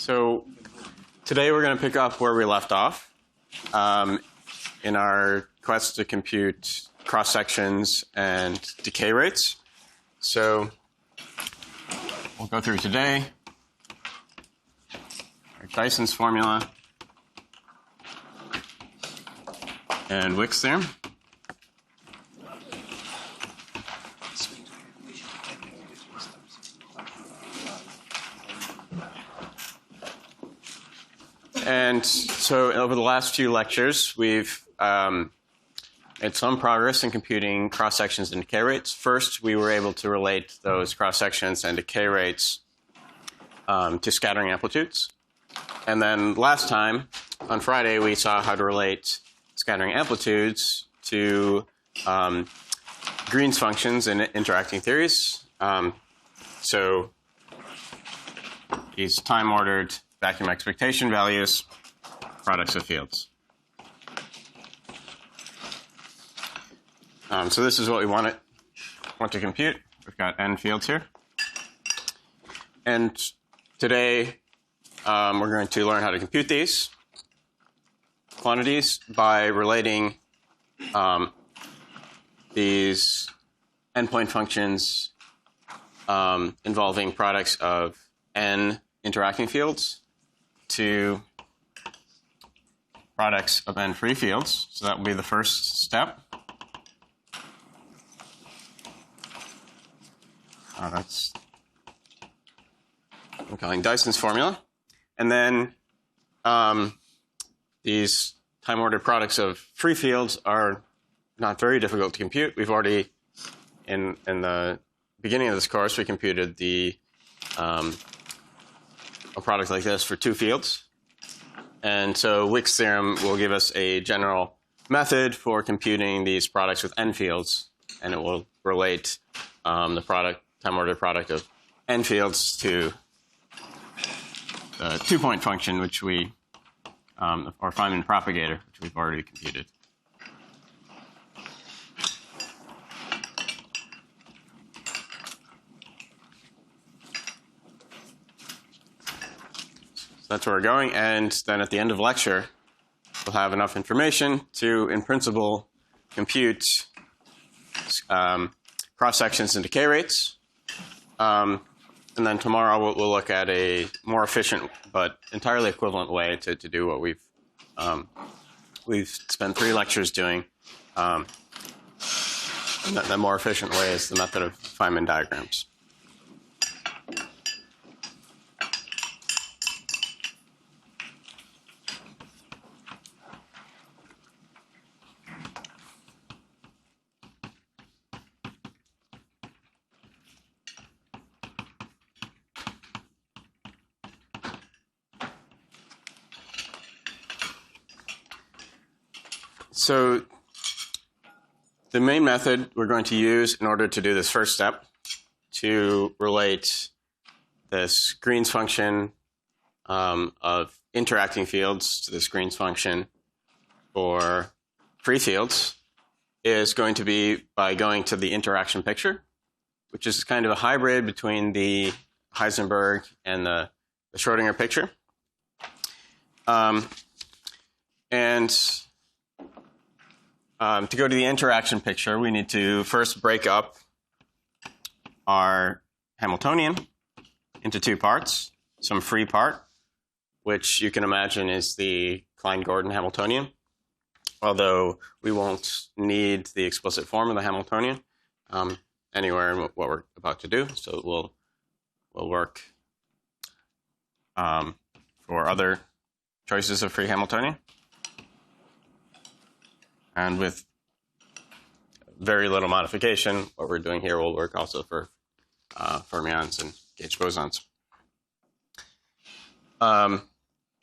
So today we're going to pick up where we left off in our quest to compute cross-sections and decay rates. So we'll go through today our Dyson's formula and Wick's theorem. And so over the last few lectures, we've made some progress in computing cross-sections and decay rates. First, we were able to relate those cross-sections and decay rates to scattering amplitudes. And then last time, on Friday, we saw how to relate scattering amplitudes to Green's functions in interacting theories. So these time-ordered vacuum expectation values, products of fields. So this is what we want to compute. We've got n fields here. And today we're going to learn how to compute these quantities by relating these endpoint functions involving products of n interacting fields to products of n free fields. So that will be the first step. That's I'm calling Dyson's formula. And then these time-ordered products of free fields are not very difficult to compute. We've already, in the beginning of this course, we computed a product like this for two fields. And so Wick's theorem will give us a general method for computing these products with n fields, and it will relate the time-ordered product of n fields to the two-point function, which we, or Feynman propagator, which we've already computed. That's where we're going, and then at the end of lecture, we'll have enough information to, in principle, compute cross-sections and decay rates. And then tomorrow we'll look at a more efficient but entirely equivalent way to do what we've spent 3 lectures doing. And the more efficient way is the method of Feynman diagrams. So the main method we're going to use in order to do this first step to relate this Green's function of interacting fields to this Green's function for free fields is going to be by going to the interaction picture, which is kind of a hybrid between the Heisenberg and the Schrodinger picture. To go to the interaction picture, we need to first break up our Hamiltonian into 2 parts. Some free part, which you can imagine is the Klein-Gordon Hamiltonian, although we won't need the explicit form of the Hamiltonian anywhere in what we're about to do. So we'll work for other choices of free Hamiltonian. And with very little modification, what we're doing here will work also for fermions and gauge bosons.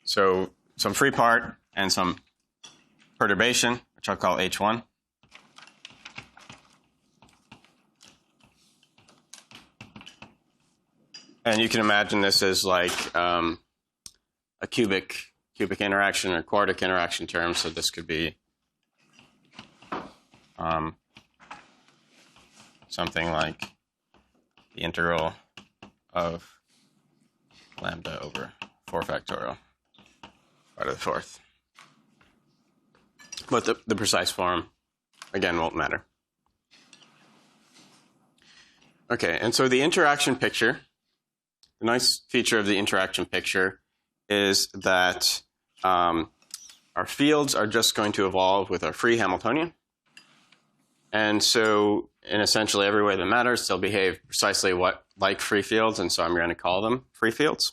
So some free part and some perturbation, which I'll call H1. And you can imagine this as like a cubic interaction or quartic interaction term. So this could be something like the integral of lambda over 4 factorial to the 4th. But the precise form, again, won't matter. Okay, and so the interaction picture, the nice feature of the interaction picture is that our fields are just going to evolve with our free Hamiltonian. And so in essentially every way that matters, they'll behave precisely like free fields, and so I'm going to call them free fields.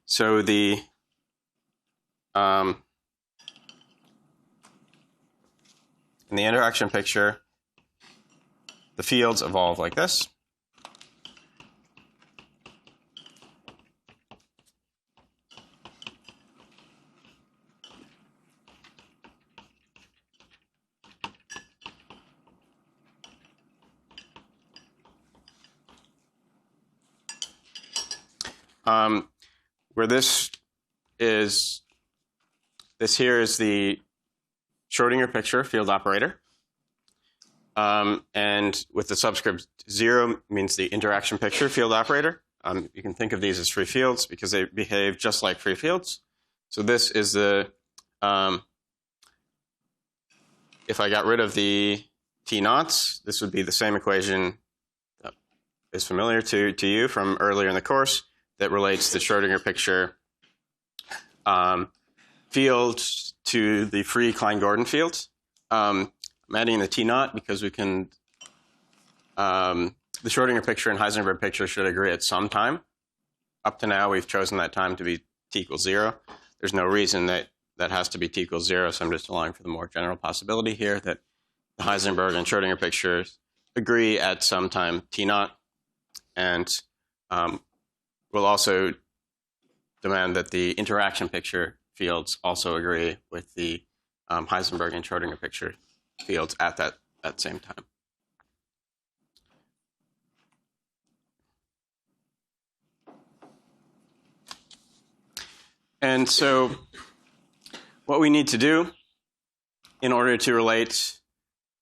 So in the interaction picture, the fields evolve like this. Where this here is the Schrodinger picture field operator. And with the subscript 0 means the interaction picture field operator. You can think of these as free fields because they behave just like free fields. So this is the, if I got rid of the T naughts, this would be the same equation that is familiar to you from earlier in the course that relates the Schrodinger picture field to the free Klein-Gordon field. I'm adding the T naught because we can, the Schrodinger picture and Heisenberg picture should agree at some time. Up to now, we've chosen that time to be t equals 0. There's no reason that has to be t equals 0, so I'm just allowing for the more general possibility here that the Heisenberg and Schrodinger pictures agree at some time t naught, and we'll also demand that the interaction picture fields also agree with the Heisenberg and Schrodinger picture fields at that same time. And so what we need to do in order to relate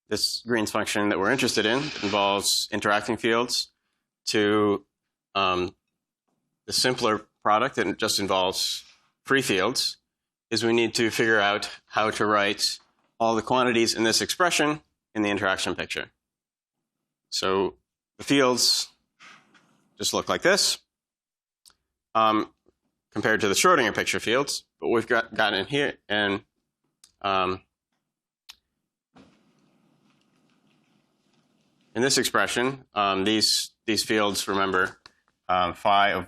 this Green's function that we're interested in involves interacting fields to the simpler product that just involves free fields, is we need to figure out how to write all the quantities in this expression in the interaction picture. So the fields just look like this compared to the Schrodinger picture fields. But we've got in here, and in this expression, these fields, remember, phi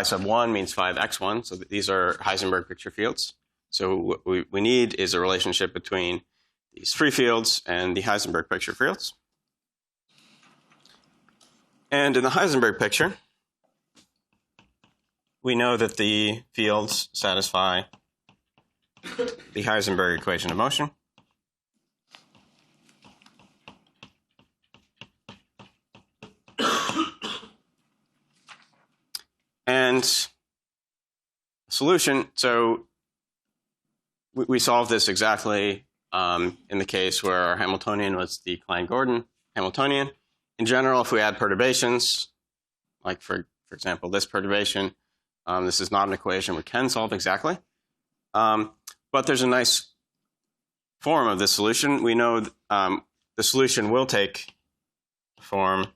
sub 1 means phi of x1, so these are Heisenberg picture fields. So what we need is a relationship between these free fields and the Heisenberg picture fields. And in the Heisenberg picture, we know that the fields satisfy the Heisenberg equation of motion. And solution, so we solved this exactly in the case where our Hamiltonian was the Klein-Gordon Hamiltonian. In general, if we add perturbations, like for example, this perturbation, this is not an equation we can solve exactly. But there's a nice form of the solution. We know the solution will take the form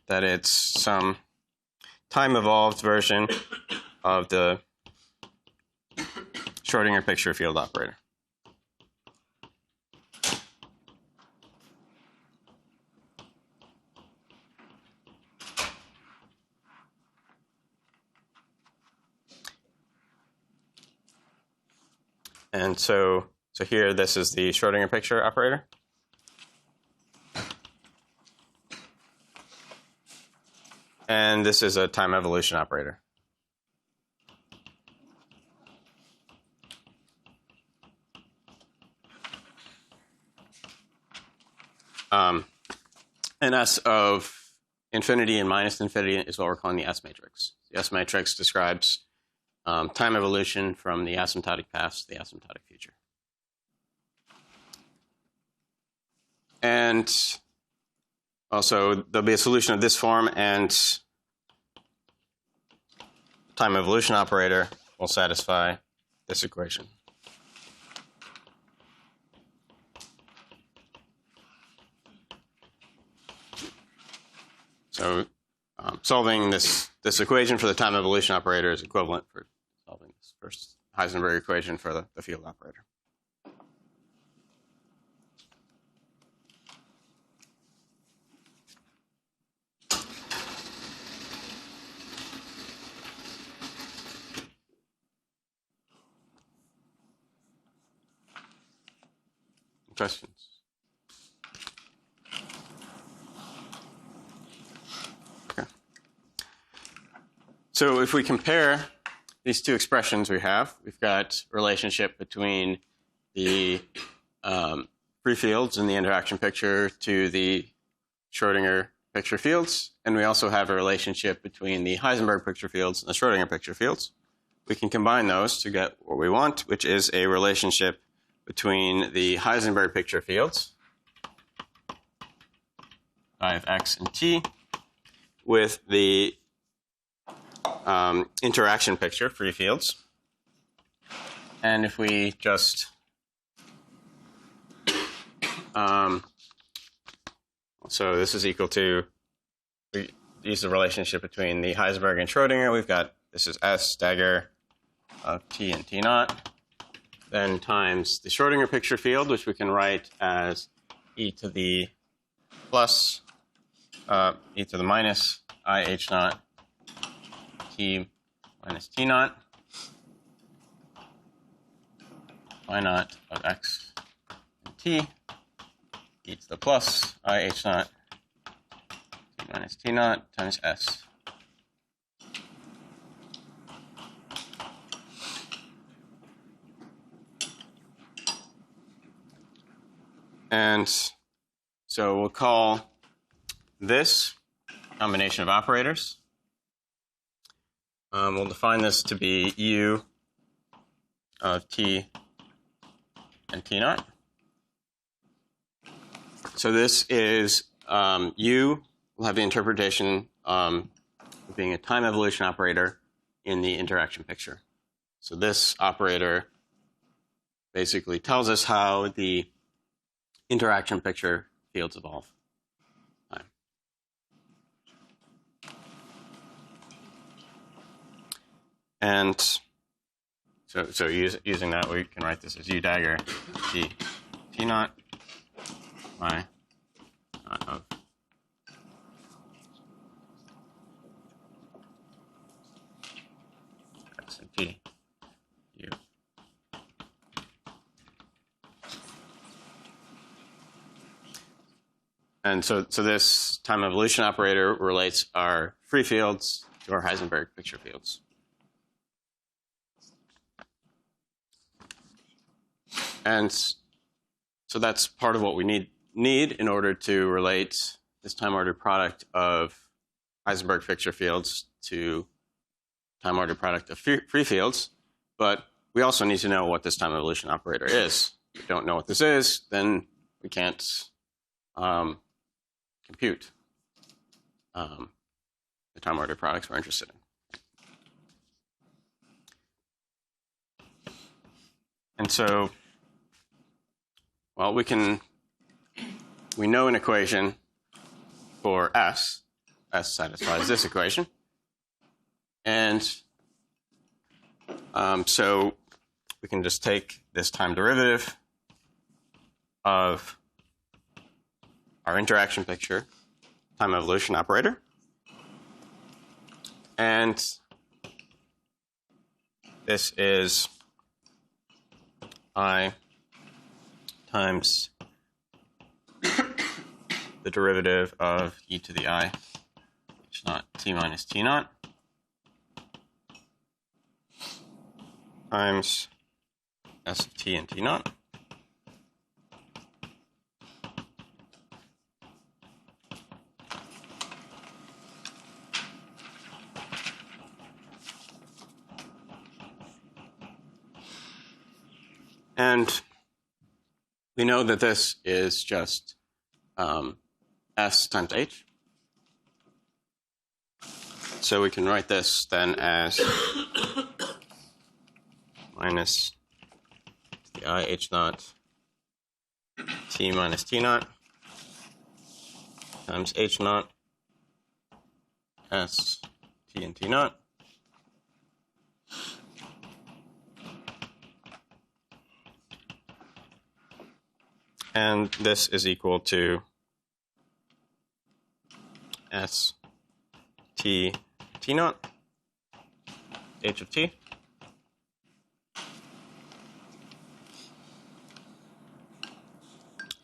that it's some time-evolved version of the Schrodinger picture field operator. And so here, this is the Schrodinger picture operator. And this is a time evolution operator. And S of infinity and minus infinity is what we're calling the S matrix. The S matrix describes time evolution from the asymptotic past to the asymptotic future. And also, there'll be a solution of this form, and time evolution operator will satisfy this equation. So solving this equation for the time evolution operator is equivalent for solving this first Heisenberg equation for the field operator. Questions? Okay. So if we compare these two expressions we've got a relationship between the free fields in the interaction picture to the Schrodinger picture fields, and we also have a relationship between the Heisenberg picture fields and the Schrodinger picture fields. We can combine those to get what we want, which is a relationship between the Heisenberg picture fields, phi of x and t, with the interaction picture, free fields. And if we just so this is equal to, we use the relationship between the Heisenberg and Schrodinger. We've got, this is S dagger of t and t naught, then times the Schrodinger picture field, which we can write as e to the plus, e to the minus I h naught t minus t naught, y naught of x and t, e to the plus I h naught t minus t naught times s. And so we'll call this combination of operators. We'll define this to be u of t and t naught. So this is u will have the interpretation of being a time evolution operator in the interaction picture. So this operator basically tells us how the interaction picture fields evolve. And so using that, we can write this as u dagger t naught y naught of x and t u. And so this time evolution operator relates our free fields to our Heisenberg picture fields. And so that's part of what we need in order to relate this time-ordered product of Heisenberg picture fields to time-ordered product of free fields. But we also need to know what this time evolution operator is. If we don't know what this is, then we can't compute the time-ordered products we're interested in. And so, well, we know an equation for S. S satisfies this equation. And so we can just take this time derivative of our interaction picture time evolution operator. And this is I times the derivative of e to the I h naught t minus t naught times s of t and t naught and we know that this is just S times H. So we can write this then as minus the I h naught t minus t naught times h naught s t and t naught and this is equal to s t t naught h of t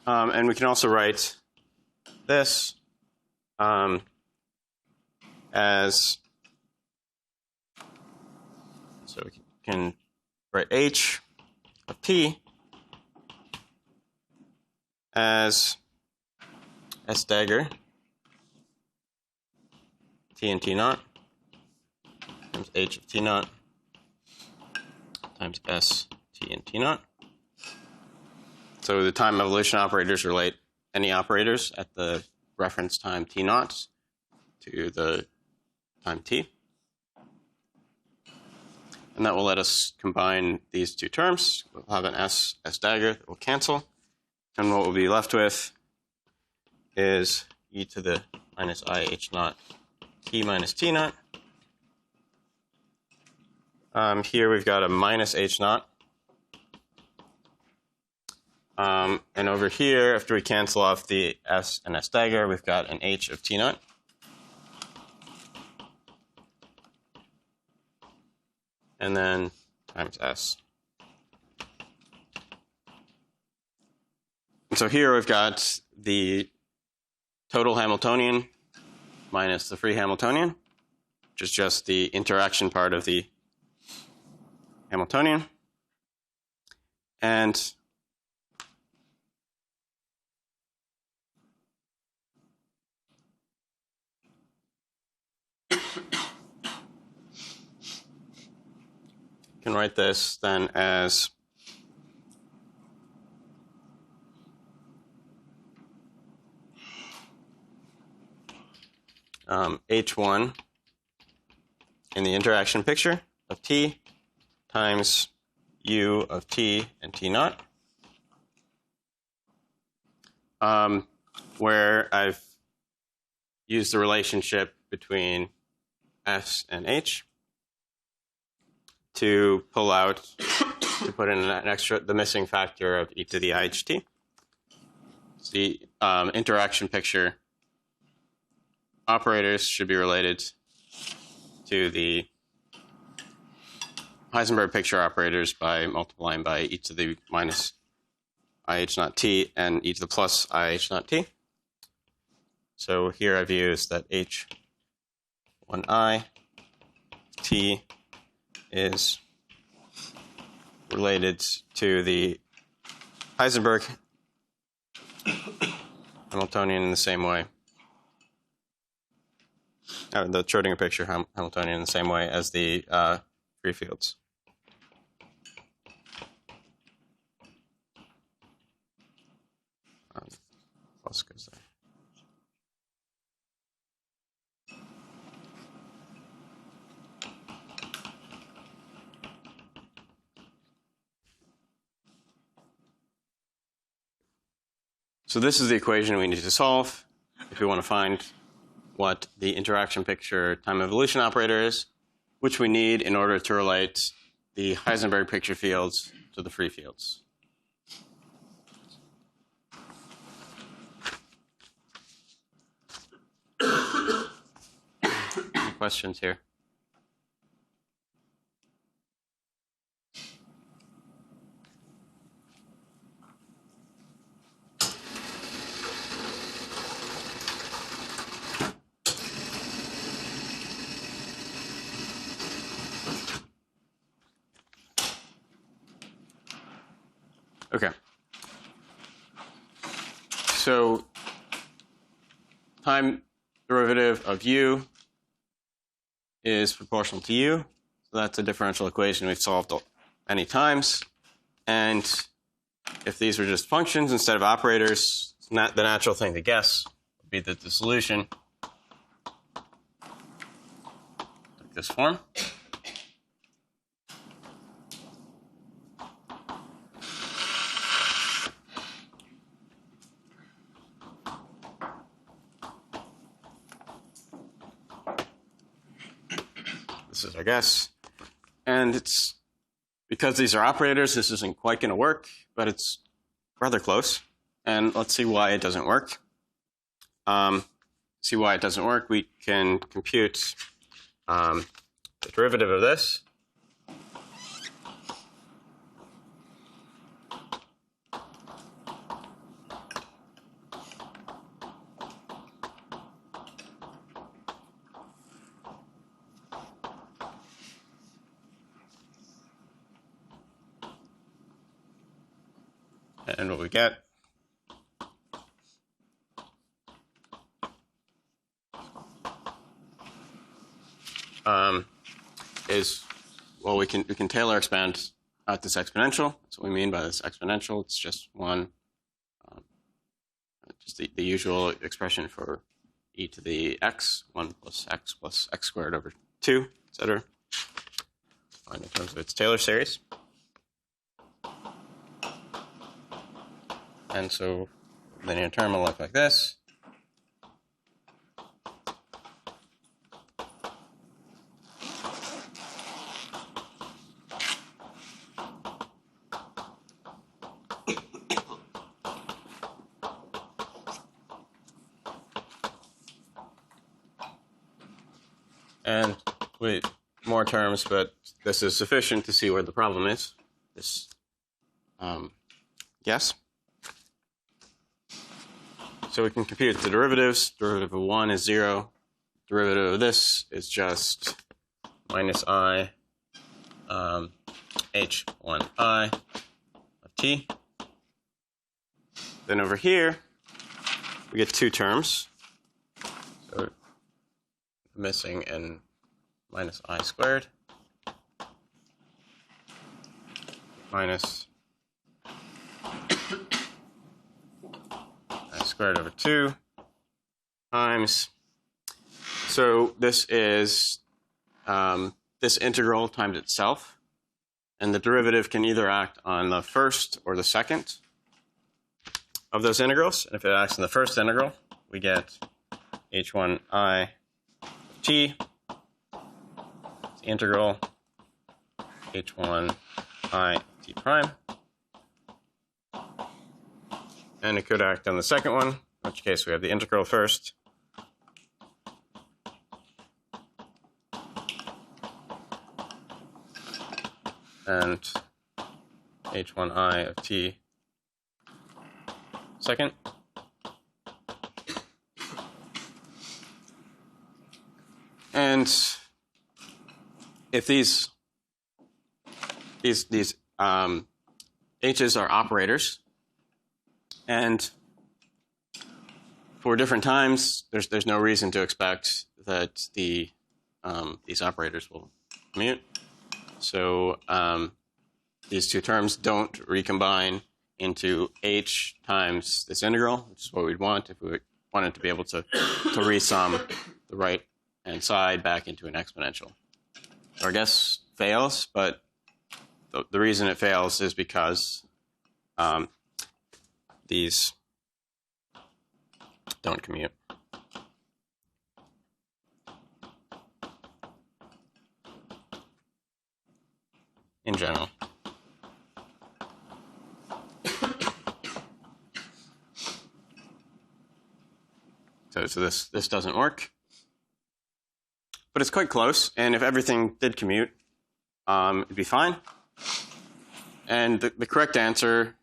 and we can also write this as, so we can write h of t as s dagger t and t naught times h of t naught times s t and t naught. So the time evolution operators relate any operators at the reference time t naught to the time t. And that will let us combine these two terms. We'll have an s dagger that will cancel. And what we'll be left with is e to the minus I h naught t minus t naught. Here we've got a minus h naught. And over here, after we cancel off the s and s dagger, we've got an h of t naught. And then times s. And so here we've got the total Hamiltonian minus the free Hamiltonian, which is just the interaction part of the Hamiltonian. And can write this then as h1 in the interaction picture of t times u of t and t naught, where I've used the relationship between s and h to pull out, to put in an extra, the missing factor of e to the iht. So the interaction picture operators should be related to the Heisenberg picture operators by multiplying by e to the minus ih naught t and e to the plus ih naught t. So here I've used that h1i t is related to the Heisenberg Hamiltonian in the same way, the Schrodinger picture Hamiltonian in the same way as the free fields. Plus goes there. So this is the equation we need to solve if we want to find what the interaction picture time evolution operator is, which we need in order to relate the Heisenberg picture fields to the free fields. Any questions here? Okay. So time derivative of u is proportional to u. So that's a differential equation we've solved many times. And if these were just functions instead of operators, the natural thing to guess would be that the solution this form. This is our guess. And it's because these are operators, this isn't quite going to work, but it's rather close. And let's see why it doesn't work. We can compute the derivative of this. And what we get is, well, we can Taylor expand out this exponential. That's what we mean by this exponential. It's just one, just the usual expression for e to the x, 1 plus x squared over 2, etc. Defined in terms of its Taylor series. And so the linear term will look like this. And wait, more terms, but this is sufficient to see where the problem is. This guess. So we can compute the derivatives. Derivative of 1 is 0. Derivative of this is just minus I h1I of t. Then over here, we get two terms. So missing n minus I squared minus I squared over 2 times. So this is this integral times itself, and the derivative can either act on the first or the second of those integrals. And if it acts on the first integral, we get h1I t, the integral h1I t prime. And it could act on the second one, in which case we have the integral first. And h1I of t second. And if these h's are operators, and for different times, there's no reason to expect that these operators will commute. So these two terms don't recombine into h times this integral, which is what we'd want if we wanted to be able to resum the right-hand side back into an exponential. So our guess fails, but the reason it fails is because these don't commute. In general. So this doesn't work. But it's quite close, and if everything did commute, it'd be fine. And the correct answer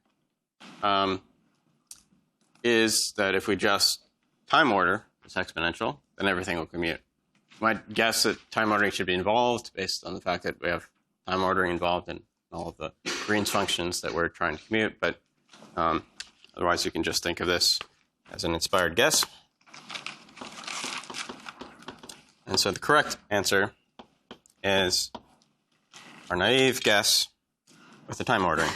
is that if we just time order this exponential, then everything will commute. You might guess that time ordering should be involved based on the fact that we have time ordering involved in all of the Green's functions that we're trying to commute, but otherwise you can just think of this as an inspired guess. And so the correct answer is our naive guess with the time ordering.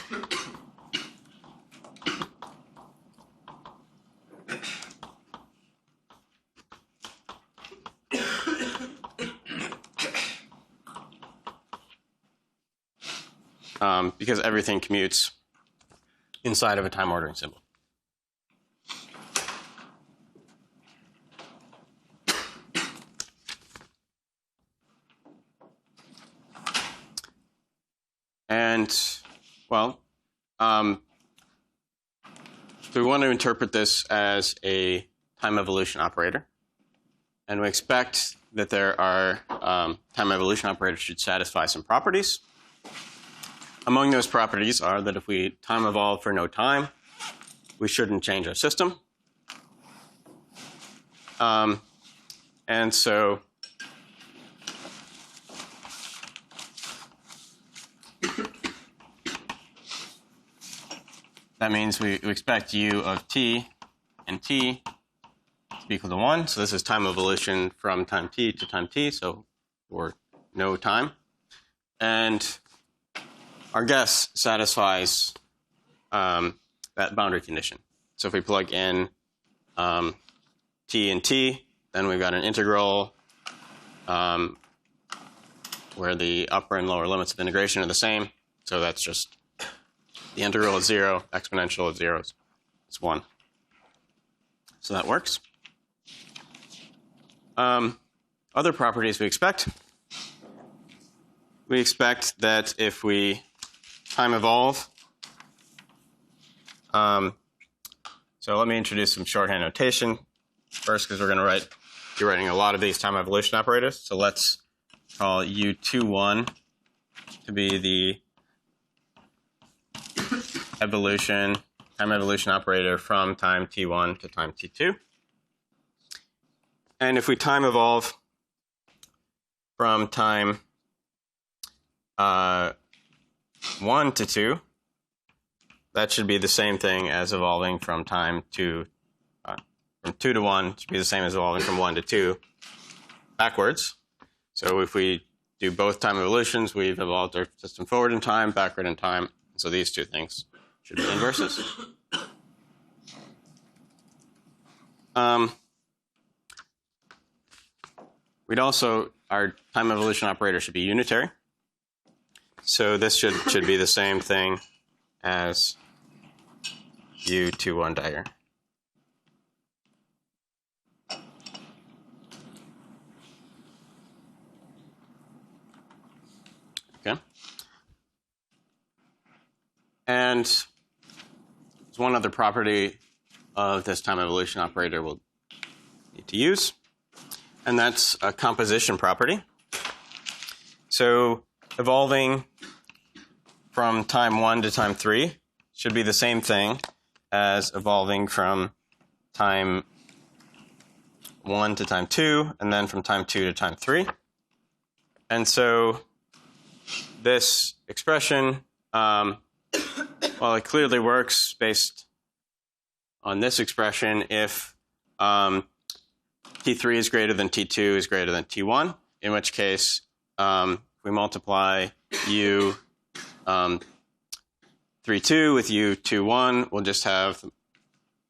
because everything commutes inside of a time ordering symbol. And, well, so we want to interpret this as a time evolution operator. And we expect that there are time evolution operators should satisfy some properties. Among those properties are that if we time evolve for no time, we shouldn't change our system. And so that means we expect u of t and t to be equal to 1. So this is time evolution from time t to time t, so for no time. And our guess satisfies that boundary condition. So if we plug in t and t, then we've got an integral where the upper and lower limits of integration are the same. So that's just the integral is 0, exponential of 0 is 1. So that works. Other properties we expect. We expect that if we time evolve, so let me introduce some shorthand notation first, because we're going to be writing a lot of these time evolution operators. So let's call u21 to be the time evolution operator from time t1 to time t2. And if we time evolve from time 1 to 2, that should be the same thing as evolving from time to from 2 to 1 should be the same as evolving from 1 to 2 backwards. So if we do both time evolutions, we've evolved our system forward in time, backward in time. So these two things should be inverses. We'd also, our time evolution operator should be unitary. So this should be the same thing as u21 dagger. Okay. And there's one other property of this time evolution operator we'll need to use, and that's a composition property. So evolving from time 1 to time 3 should be the same thing as evolving from time 1 to time 2, and then from time 2 to time 3. And so this expression, well, it clearly works based on this expression if T3 is greater than T2 is greater than T1, in which case if we multiply U32 with U21, we'll just have the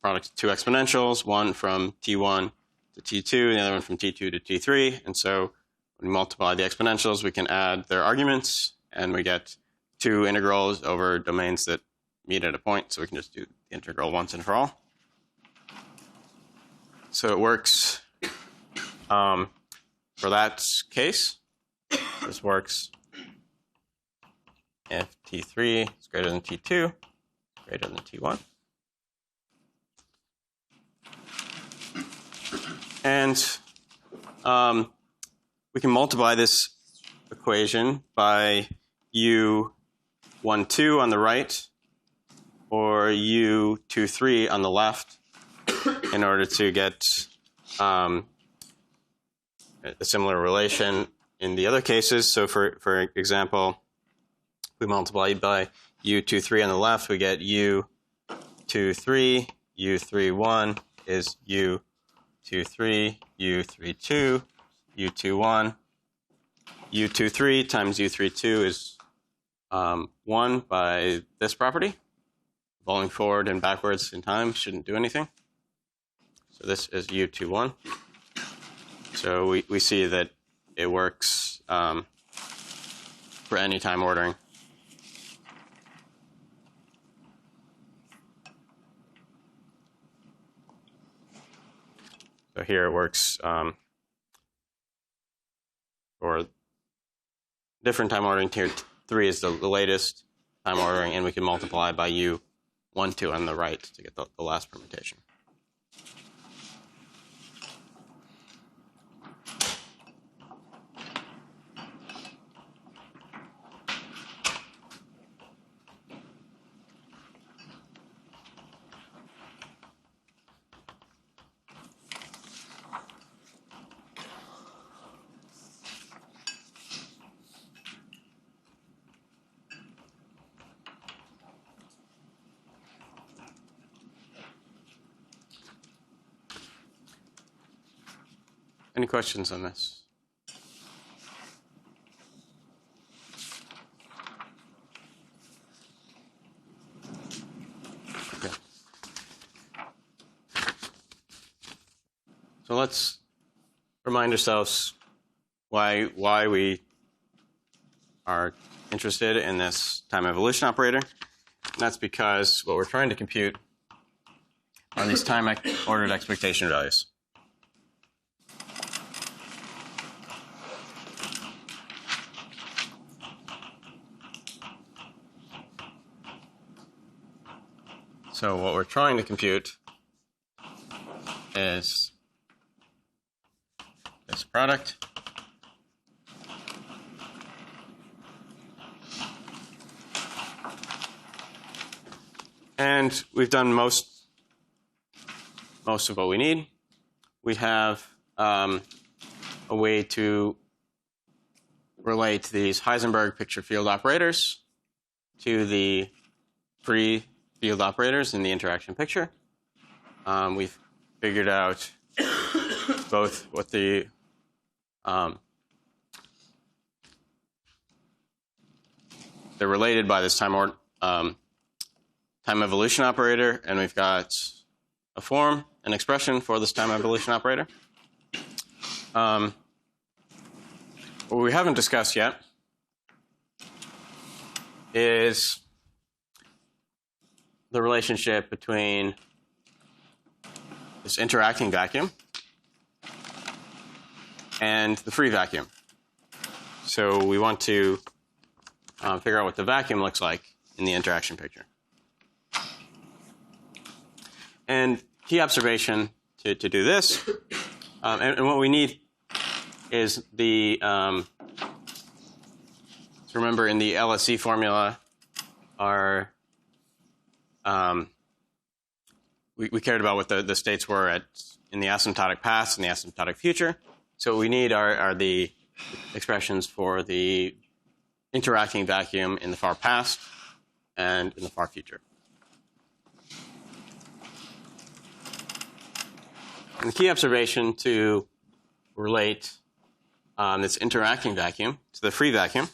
product of two exponentials, one from T1 to T2, and the other one from T2 to T3. And so when we multiply the exponentials, we can add their arguments, and we get two integrals over domains that meet at a point. So we can just do the integral once and for all. So it works for that case. This works if T3 is greater than T2, greater than T1. And we can multiply this equation by U12 on the right or U23 on the left in order to get a similar relation in the other cases. So for example, we multiply by U23 on the left, we get U23, U31 is U23, U32, U21. U23 times U32 is 1 by this property. Falling forward and backwards in time shouldn't do anything. So this is U21. So we see that it works for any time ordering. So here it works for different time ordering. Tier 3 is the latest time ordering, and we can multiply by U1, 2 on the right to get the last permutation. Any questions on this? Okay. So let's remind ourselves why we are interested in this time evolution operator. And that's because what we're trying to compute are these time ordered expectation values. So what we're trying to compute is this product and we've done most of what we need. We have a way to relate these Heisenberg picture field operators to the free field operators in the interaction picture. We've figured out both what they're related by this time evolution operator, and we've got a form, an expression for this time evolution operator. What we haven't discussed yet is the relationship between this interacting vacuum and the free vacuum. So we want to figure out what the vacuum looks like in the interaction picture. And key observation to do this, and what we need is the, so remember in the LSE formula, we cared about what the states were in the asymptotic past and the asymptotic future. So what we need are the expressions for the interacting vacuum in the far past and in the far future. And the key observation to relate this interacting vacuum to the free vacuum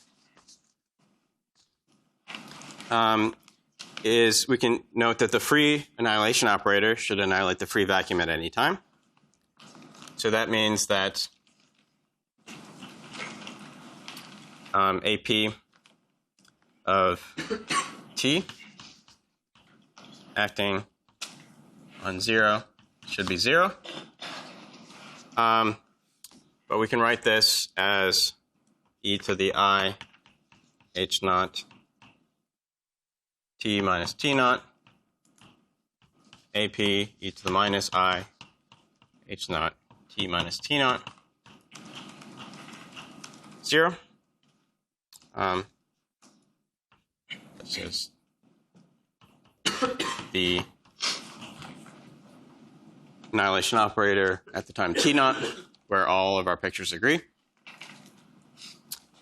is we can note that the free annihilation operator should annihilate the free vacuum at any time. So that means that AP of T acting on 0 should be 0. But we can write this as e to the I h naught T minus T naught AP e to the minus I h naught T minus T naught 0. This is the annihilation operator at the time T naught, where all of our pictures agree.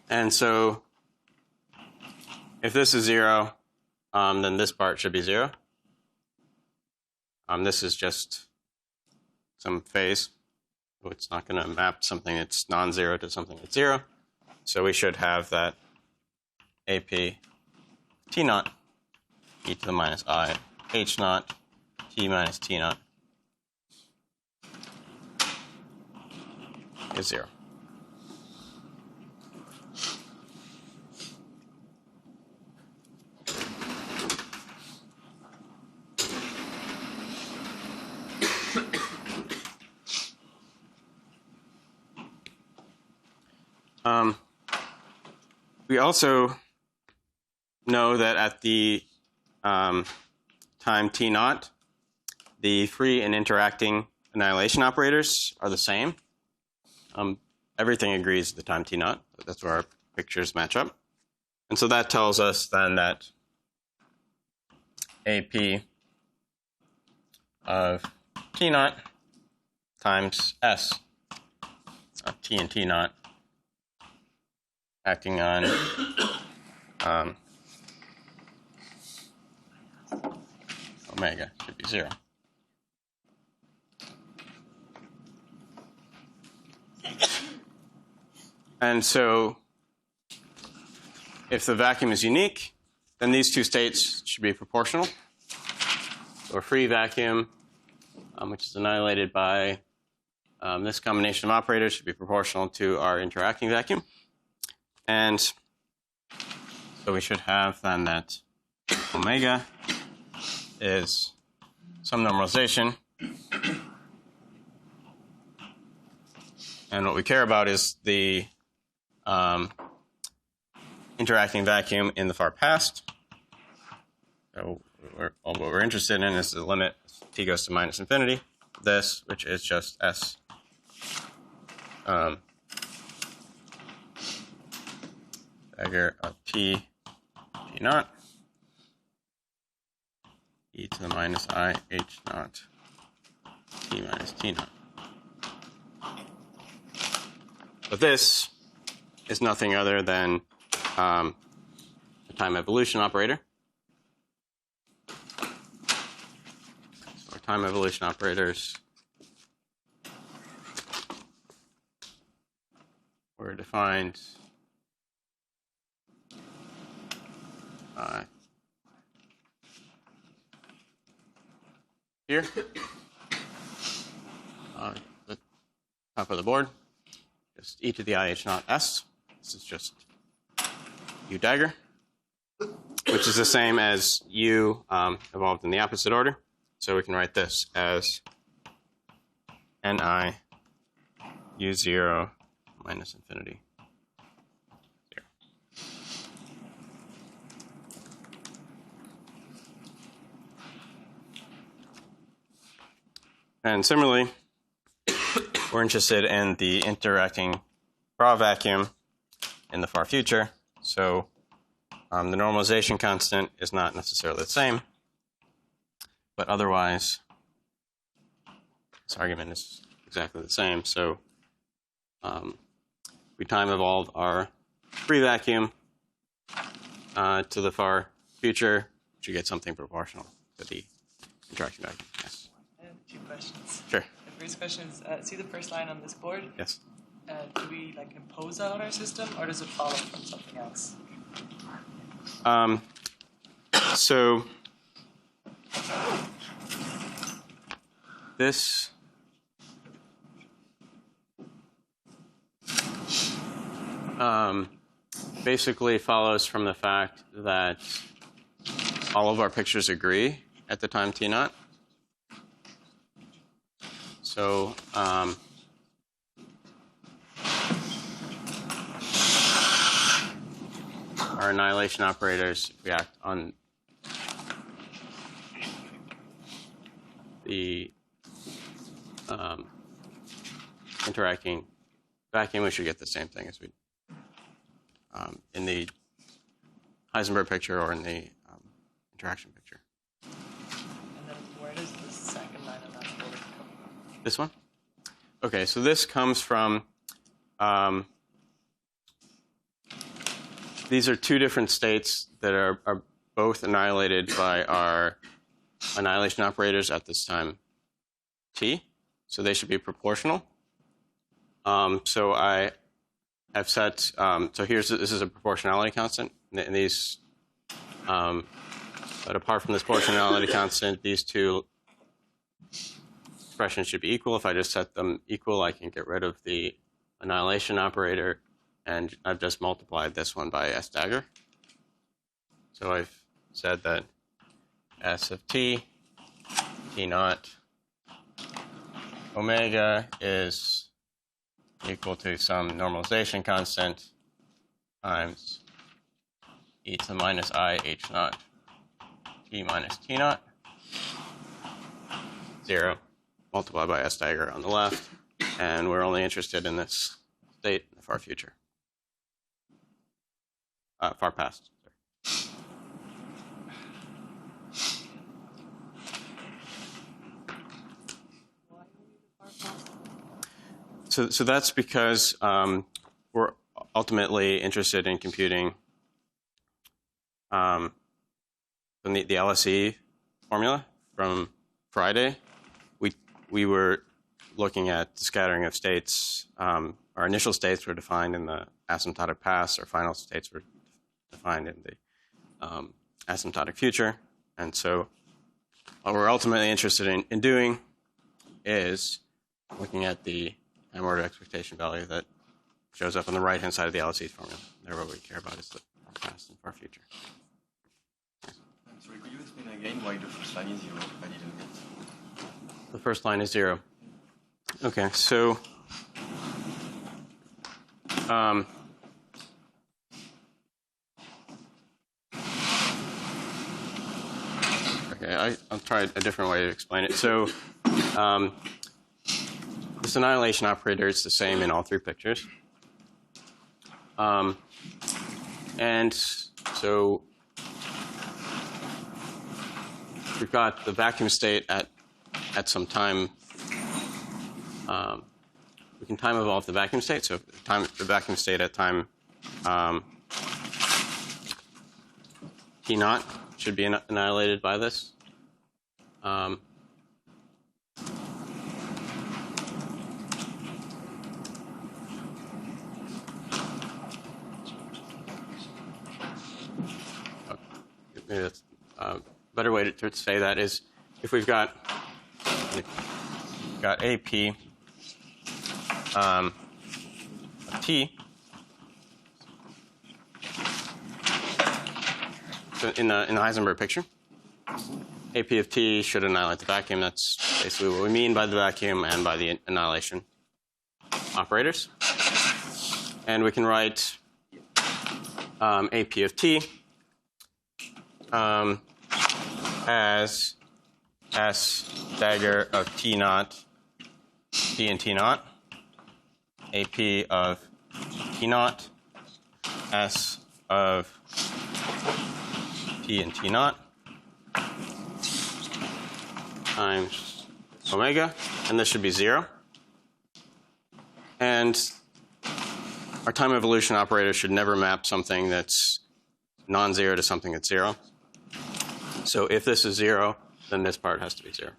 And so if this is 0, then this part should be 0. This is just some phase. It's not going to map something that's non-zero to something that's 0. So we should have that AP T naught e to the minus I h naught T minus T naught is 0. we also know that at the time t0, the free and interacting annihilation operators are the same. Everything agrees at the time t0. That's where our pictures match up. And so that tells us then that AP of t0 times S, T and t0, acting on omega should be 0. And so if the vacuum is unique, then these two states should be proportional. So a free vacuum, which is annihilated by this combination of operators, should be proportional to our interacting vacuum. And so we should have then that omega is some normalization. And what we care about is the interacting vacuum in the far past. So what we're interested in is the limit t goes to minus infinity, this, which is just S dagger of t naught e to the minus I h naught t minus t naught. But this is nothing other than the time evolution operator. So our time evolution operators were defined here, the top of the board, just e to the I h naught s. This is just u dagger, which is the same as u evolved in the opposite order. So we can write this as ni u0 minus infinity 0. And similarly, we're interested in the interacting raw vacuum in the far future. So the normalization constant is not necessarily the same, but otherwise this argument is exactly the same. So we time evolve our free vacuum to the far future, you get something proportional to the interacting vacuum. Yes. I have 2 questions. Sure. The first question is, see the first line on this board? Yes. Do we impose that on our system, or does it follow from something else? So this basically follows from the fact that all of our pictures agree at the time t0. So our annihilation operators react on the interacting vacuum. We should get the same thing as we in the Heisenberg picture or in the interaction picture. And then where does the second line of that board come from? This one? Okay, so this comes from these are 2 different states that are both annihilated by our annihilation operators at this time t, so they should be proportional. So I have set, so this is a proportionality constant, and these, but apart from this proportionality constant, these 2 expressions should be equal. If I just set them equal, I can get rid of the annihilation operator, and I've just multiplied this one by S dagger. So I've said that S of t, t naught, omega is equal to some normalization constant times e to minus I h naught t minus t naught, 0, multiplied by S dagger on the left. And we're only interested in this state in the far future. Far past. So that's because we're ultimately interested in computing the LSE formula from Friday. We were looking at the scattering of states. Our initial states were defined in the asymptotic past. Our final states were defined in the asymptotic future. And so what we're ultimately interested in doing is looking at the time order expectation value that shows up on the right-hand side of the LSE formula. There, what we care about is the far past and far future. Sorry, could you explain again why the first line is 0? I didn't get. The first line is 0. Okay, so okay, I'll try a different way to explain it. So this annihilation operator is the same in all three pictures. And so we've got the vacuum state at some time. We can time evolve the vacuum state. So the vacuum state at time t naught should be annihilated by this. Maybe that's a better way to say that is if we've got AP of T. So in the Heisenberg picture, AP of T should annihilate the vacuum. That's basically what we mean by the vacuum and by the annihilation operators. And we can write AP of T as S dagger of T naught, T and T naught, AP of T naught, S of T and T naught, times omega, and this should be 0. And our time evolution operator should never map something that's non-zero to something that's 0. So if this is 0, then this part has to be 0.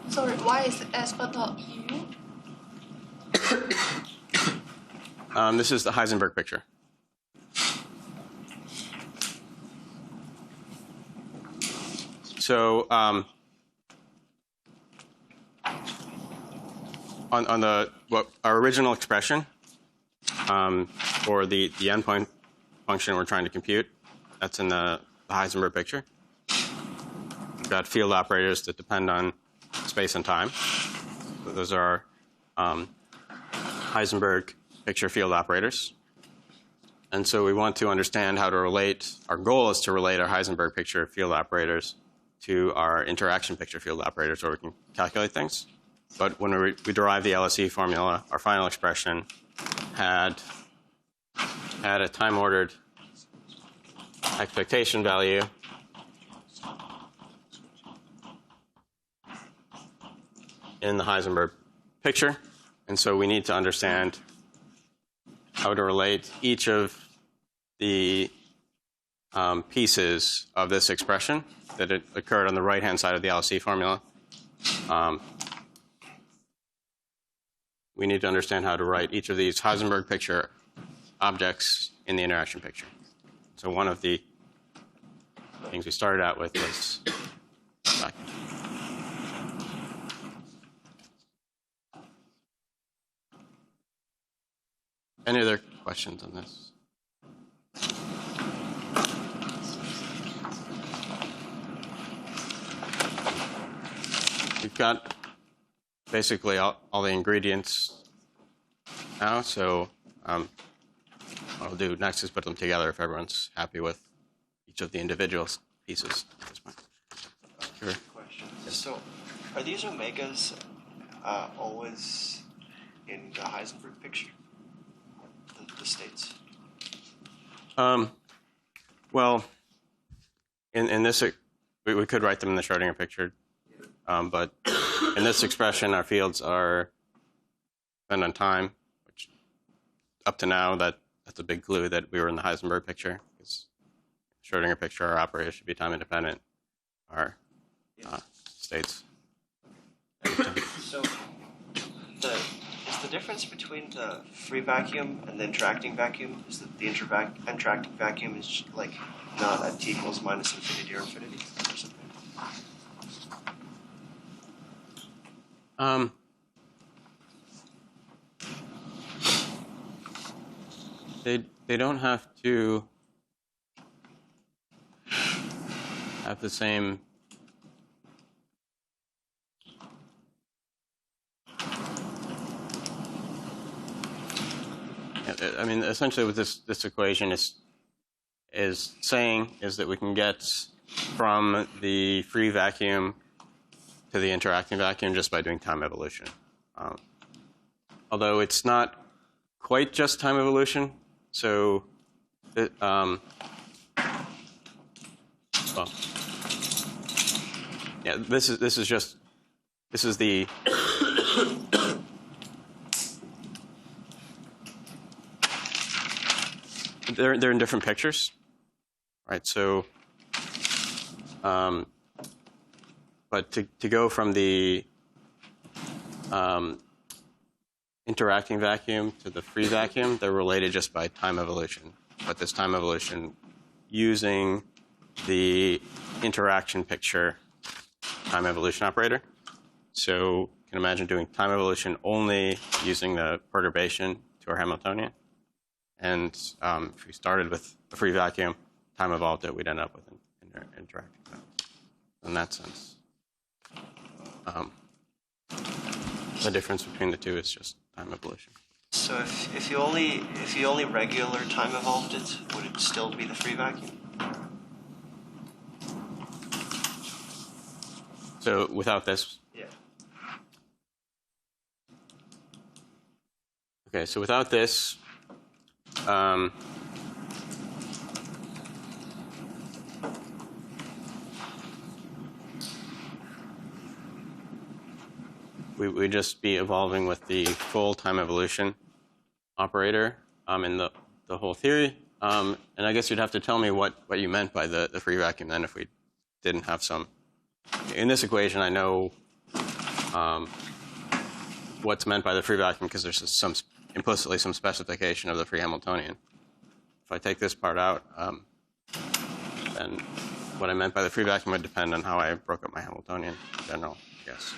Sorry, why is S but not U? This is the Heisenberg picture. So on our original expression for the endpoint function we're trying to compute, that's in the Heisenberg picture. We've got field operators that depend on space and time. So those are Heisenberg picture field operators. And so we want to understand how to relate, our goal is to relate our Heisenberg picture field operators to our interaction picture field operators where we can calculate things. But when we derive the LSE formula, our final expression had a time-ordered expectation value in the Heisenberg picture. And so we need to understand how to relate each of the pieces of this expression that it occurred on the right-hand side of the LSE formula. We need to understand how to write each of these Heisenberg picture objects in the interaction picture. So one of the things we started out with was vacuum. Any other questions on this? We've got basically all the ingredients now, so what I'll do next is put them together if everyone's happy with each of the individual pieces at this point. Sure. Question. So, are these omegas always in the Heisenberg picture? The states? Well, in this, we could write them in the Schrodinger picture, but in this expression, our fields are depend on time, which up to now, that's a big clue that we were in the Heisenberg picture, because Schrodinger picture, our operators should be time independent, our states. So, is the difference between the free vacuum and the interacting vacuum is that the interacting vacuum is like not at t equals minus infinity or infinity or something? They don't have to have the same. I mean, essentially, what this equation is saying is that we can get from the free vacuum to the interacting vacuum just by doing time evolution. Although it's not quite just time evolution, so well, yeah, this is the they're in different pictures, right? So, but to go from the interacting vacuum to the free vacuum, they're related just by time evolution. But this time evolution using the interaction picture time evolution operator. So you can imagine doing time evolution only using the perturbation to our Hamiltonian. And if we started with a free vacuum, time evolved it, we'd end up with an interacting vacuum. In that sense, the difference between the two is just time evolution. So if you only regular time evolved it, would it still be the free vacuum? So without this? Yeah. Okay, so without this, we'd just be evolving with the full time evolution operator in the whole theory. And I guess you'd have to tell me what you meant by the free vacuum then if we didn't have some. In this equation, I know what's meant by the free vacuum because there's implicitly some specification of the free Hamiltonian. If I take this part out, then what I meant by the free vacuum would depend on how I broke up my Hamiltonian in general, I guess.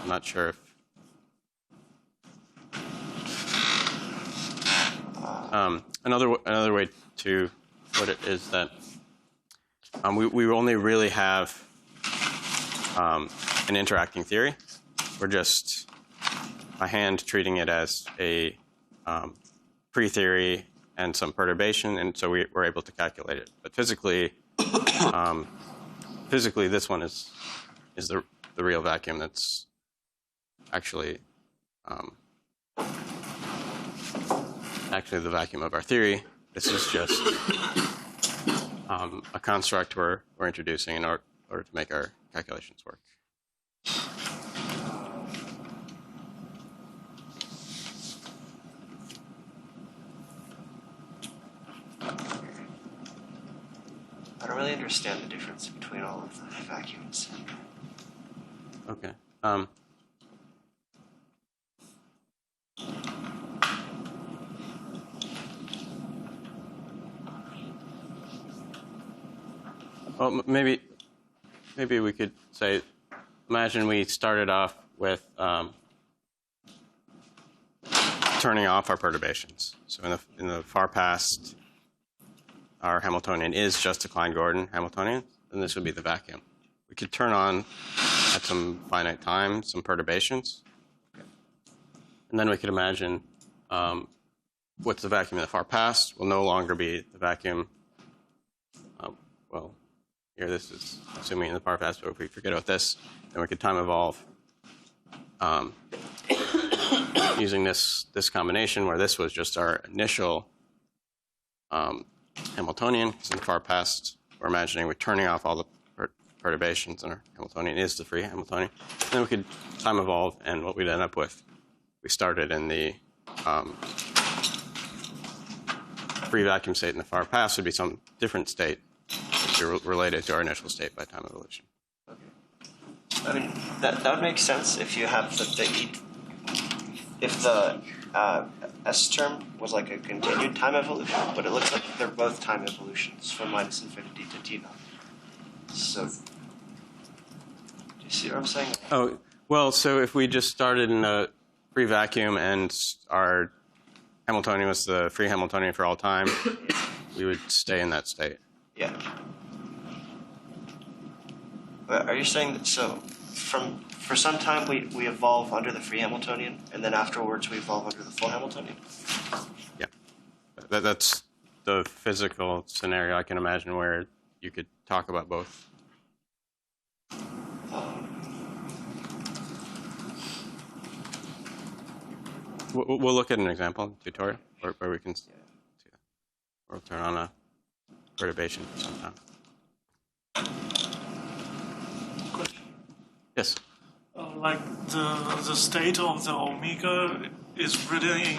I'm not sure if... another way to put it is that we only really have an interacting theory. We're just by hand treating it as a pre-theory and some perturbation, and so we're able to calculate it. But physically, this one is the real vacuum that's actually the vacuum of our theory. This is just a construct we're introducing in order to make our calculations work. I don't really understand the difference between all of the vacuums. Okay. Well, maybe we could say, imagine we started off with turning off our perturbations. So in the far past, our Hamiltonian is just a Klein-Gordon Hamiltonian, and this would be the vacuum. We could turn on at some finite time some perturbations, and then we could imagine what's the vacuum in the far past will no longer be the vacuum. Well, here this is assuming in the far past, but if we forget about this, then we could time evolve using this combination where this was just our initial Hamiltonian. Because in the far past, we're imagining we're turning off all the perturbations, and our Hamiltonian is the free Hamiltonian. And then we could time evolve, and what we'd end up with, we started in the free vacuum state in the far past would be some different state related to our initial state by time evolution. I mean, that would make sense if you have if the S term was like a continued time evolution, but it looks like they're both time evolutions from minus infinity to t naught. So, do you see what I'm saying? Oh, well, so if we just started in a free vacuum and our Hamiltonian was the free Hamiltonian for all time, we would stay in that state. Yeah. But are you saying that so for some time we evolve under the free Hamiltonian, and then afterwards we evolve under the full Hamiltonian? Yeah. That's the physical scenario I can imagine where you could talk about both. We'll look at an example in the tutorial where we can see that. We'll turn on a perturbation sometime. Yes? Like the state of the omega is written in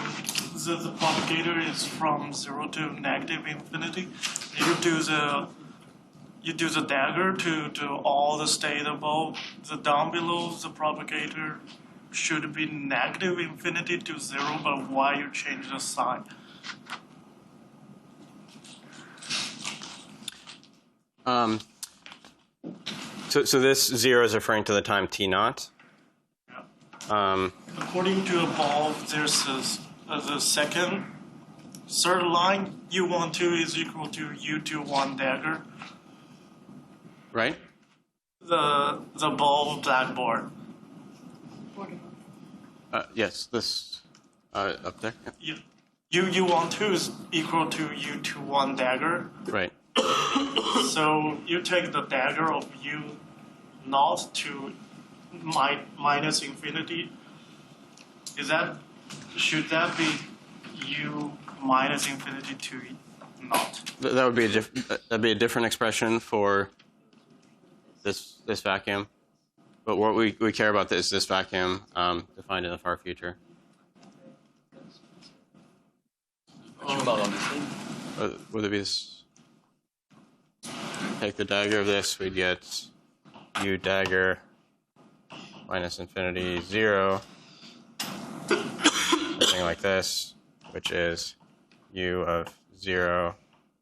the propagator is from 0 to negative infinity. You do the dagger to do all the state above the down below the propagator should be negative infinity to 0, but why you change the sign? So this 0 is referring to the time t naught. Yeah. According to above, there's the third line, U12 is equal to U21 dagger. Right? The above blackboard. Yes, this up there. Yeah. U12 is equal to U21 dagger. Right. So you take the dagger of U0 to minus infinity. Should that be U minus infinity to naught? That would be that'd be a different expression for this vacuum. But what we care about is this vacuum defined in the far future. Would it be this? Take the dagger of this, we'd get U dagger minus infinity 0, something like this, which is U of 0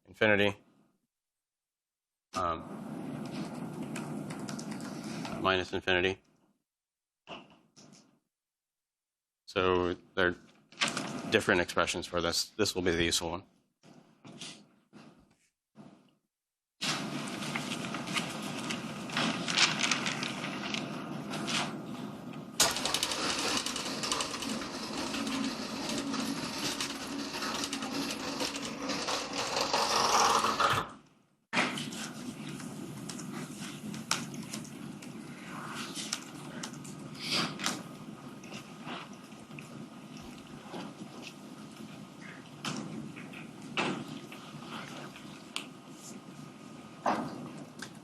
infinity minus infinity. So there are different expressions for this. This will be the useful one.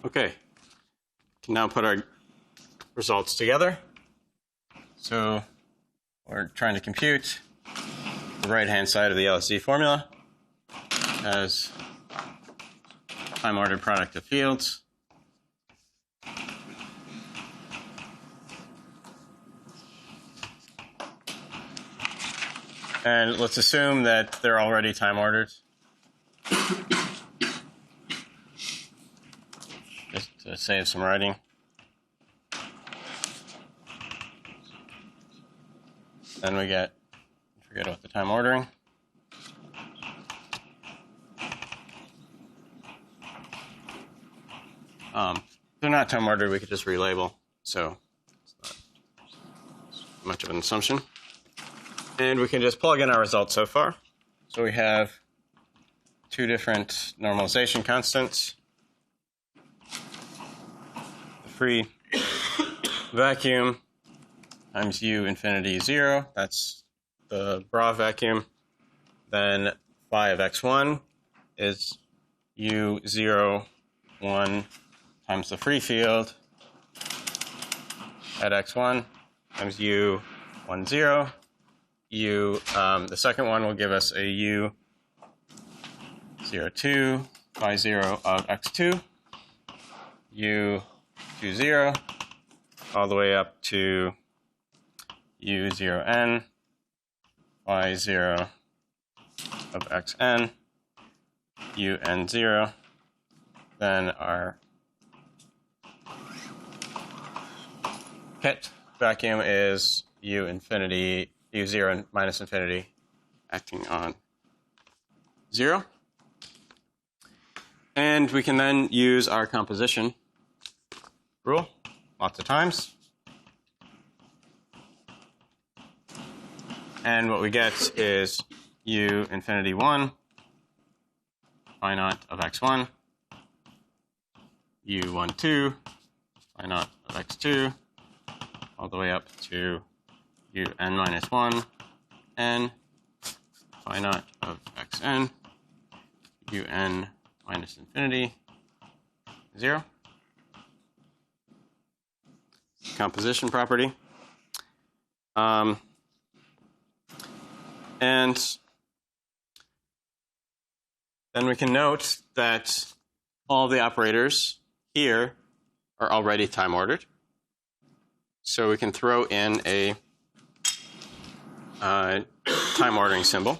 Okay, can now put our results together. So we're trying to compute the right-hand side of the LSD formula as time-ordered product of fields. And let's assume that they're already time-ordered. Just to save some writing. Then we forget about the time ordering. If they're not time ordered, we could just relabel. So it's not much of an assumption. And we can just plug in our results so far. So we have two different normalization constants. The free vacuum times u infinity 0, that's the bra vacuum. Then phi of x1 is u0, 1 times the free field at x1 times u1, 0. The second one will give us a u 0, 2, phi 0 of x2, u 2, 0, all the way up to u 0n, phi 0 of xn, un 0. Then our pit vacuum is u infinity, u0 minus infinity acting on 0. And we can then use our composition rule lots of times. And what we get is u infinity 1, phi naught of x1, u1, 2, phi naught of x2, all the way up to un minus 1, n, phi naught of xn, un minus infinity 0. Composition property. And then we can note that all the operators here are already time ordered. So we can throw in a time ordering symbol.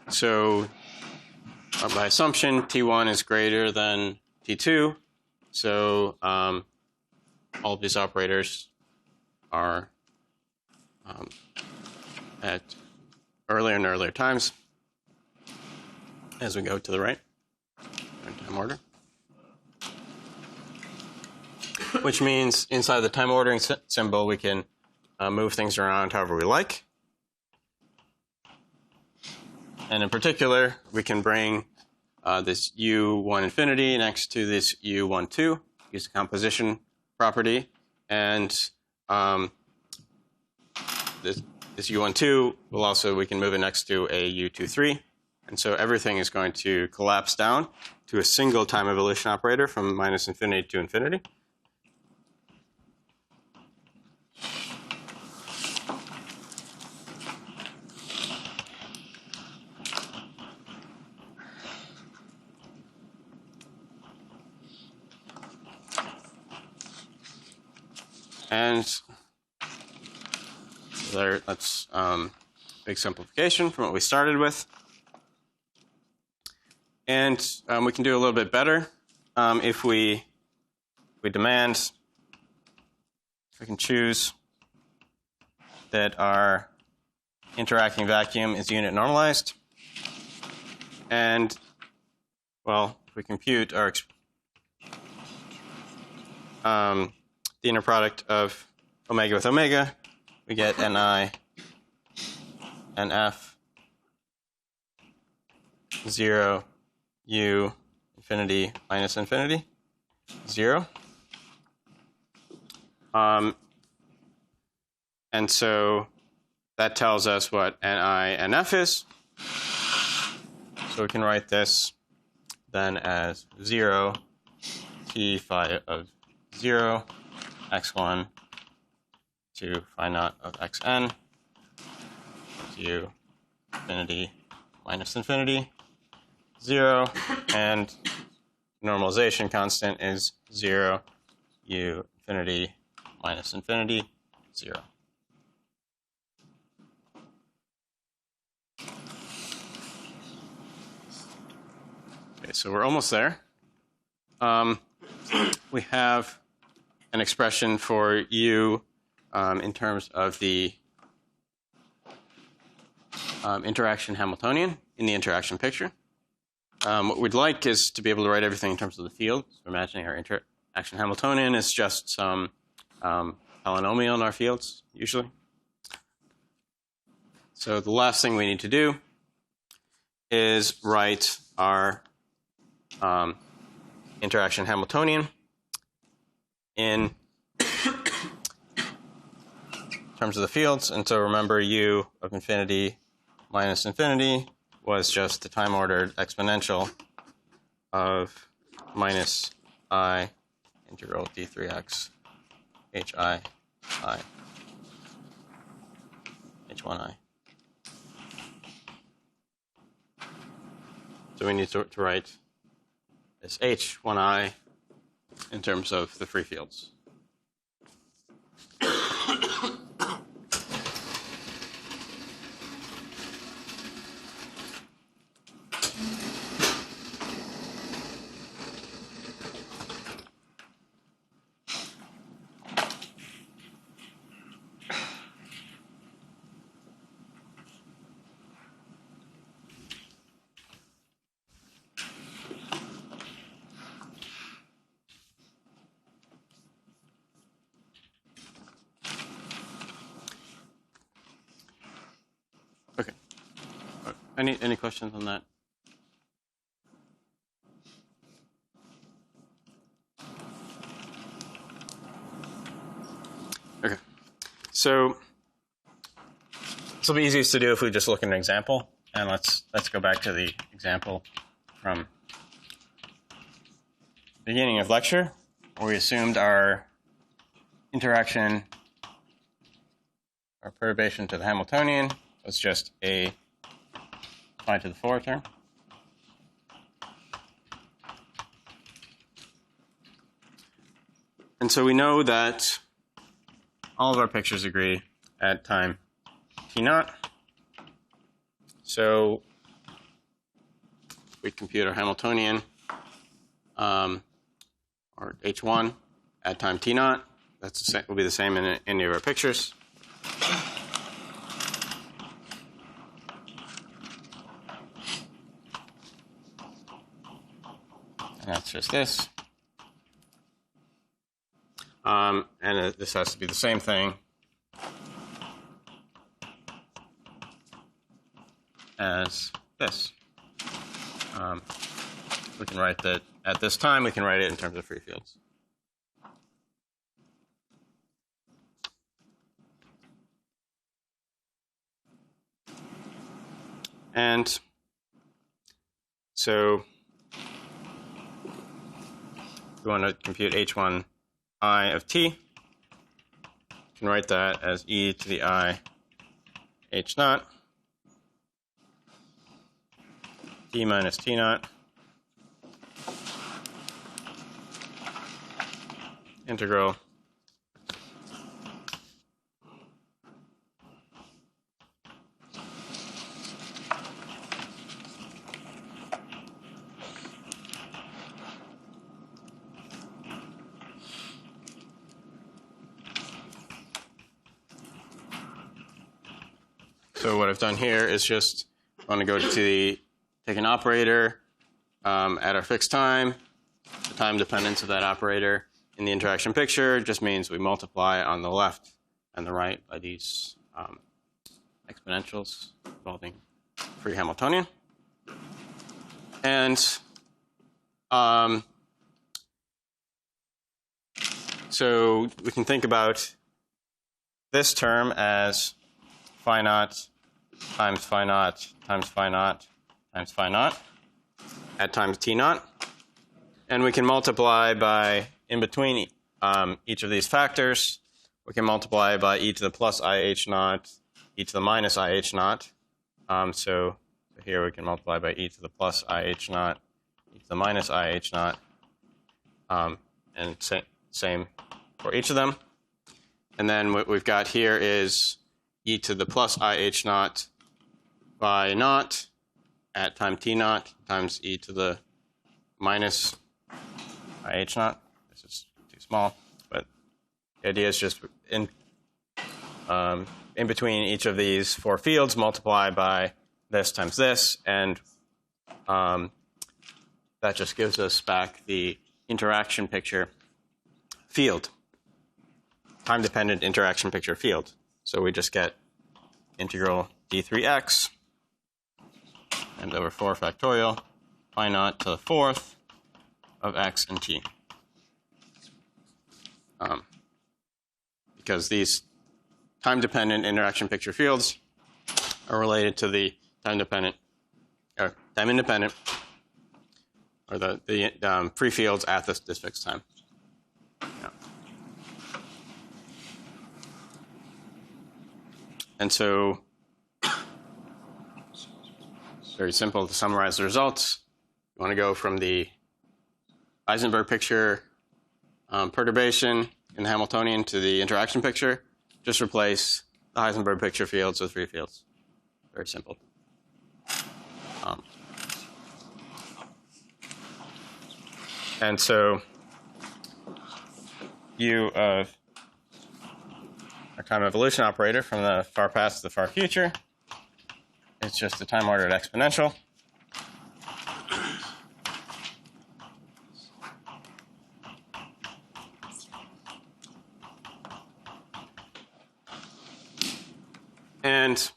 So by assumption, T1 is greater than T2. So all of these operators are at earlier and earlier times as we go to the right in time order. Which means inside the time ordering symbol, we can move things around however we like. And in particular, we can bring this u1 infinity next to this u1, 2, use the composition property. And this u1, 2 will also, we can move it next to a u2, 3. And so everything is going to collapse down to a single time evolution operator from minus infinity to infinity. And that's big simplification from what we started with. And we can do a little bit better if we demand, we can choose that our interacting vacuum is unit normalized. And, well, if we compute our the inner product of omega with omega, we get Ni, Nf, 0, u, infinity, minus infinity, 0. And so that tells us what Ni, Nf is. So we can write this then as 0, t phi of 0, x1 to phi naught of xn, u infinity minus infinity 0, and normalization constant is 0, u infinity minus infinity 0. Okay, so we're almost there. We have an expression for u in terms of the interaction Hamiltonian in the interaction picture. What we'd like is to be able to write everything in terms of the field. So imagining our interaction Hamiltonian is just some polynomial in our fields, usually. So the last thing we need to do is write our interaction Hamiltonian in terms of the fields. And so remember, u of infinity minus infinity was just the time-ordered exponential of minus I integral d3x hi I h1i. So we need to write this h1i in terms of the free fields. Okay. Any questions on that? Okay. So this will be easiest to do if we just look at an example, and let's go back to the example from the beginning of lecture, where we assumed our interaction, our perturbation to the Hamiltonian was just a phi to the 4 term. And so we know that all of our pictures agree at time t0. So we compute our Hamiltonian, or h1 at time t0. Will be the same in any of our pictures. And that's just this. And this has to be the same thing as this. We can write that at this time, we can write it in terms of free fields. And so we want to compute h1 I of t. You can write that as e to the I h naught t minus t naught integral So what I've done here is just I want to go to take an operator at our fixed time. The time dependence of that operator in the interaction picture just means we multiply on the left and the right by these exponentials involving free Hamiltonian. And so we can think about this term as phi naught times phi naught times phi naught times phi naught at times t naught. And we can multiply by, in between each of these factors, we can multiply by e to the plus I h naught, e to the minus I h naught. So here we can multiply by e to the plus I h naught, e to the minus I h naught, and same for each of them. And then what we've got here is e to the plus I h naught by naught at time t naught times e to the minus I h naught. This is too small, but the idea is just in between each of these 4 fields, multiply by this times this, and that just gives us back the interaction picture field, time-dependent interaction picture field. So we just get integral d3x and over 4 factorial phi naught to the 4th of x and t. Because these time-dependent interaction picture fields are related to the time-independent, or the free fields at this fixed time. Yeah. And so, it's very simple to summarize the results. You want to go from the Heisenberg picture perturbation in the Hamiltonian to the interaction picture. Just replace the Heisenberg picture fields with free fields. Very simple. And so U of our time evolution operator from the far past to the far future, it's just a time-ordered exponential. And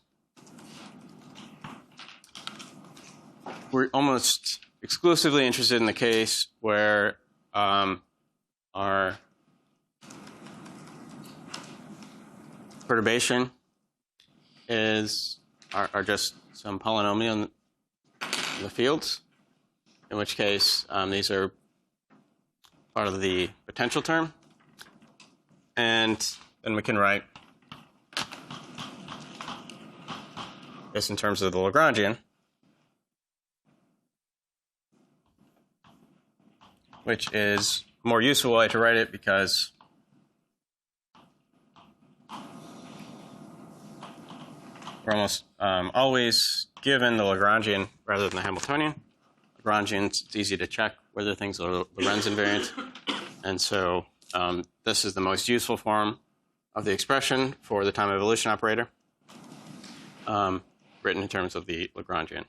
we're almost exclusively interested in the case where our perturbation are just some polynomial in the fields, in which case these are part of the potential term. And then we can write this in terms of the Lagrangian, which is a more useful way to write it because we're almost always given the Lagrangian rather than the Hamiltonian. Lagrangians, it's easy to check whether things are Lorentz invariant. And so this is the most useful form of the expression for the time evolution operator, written in terms of the Lagrangian,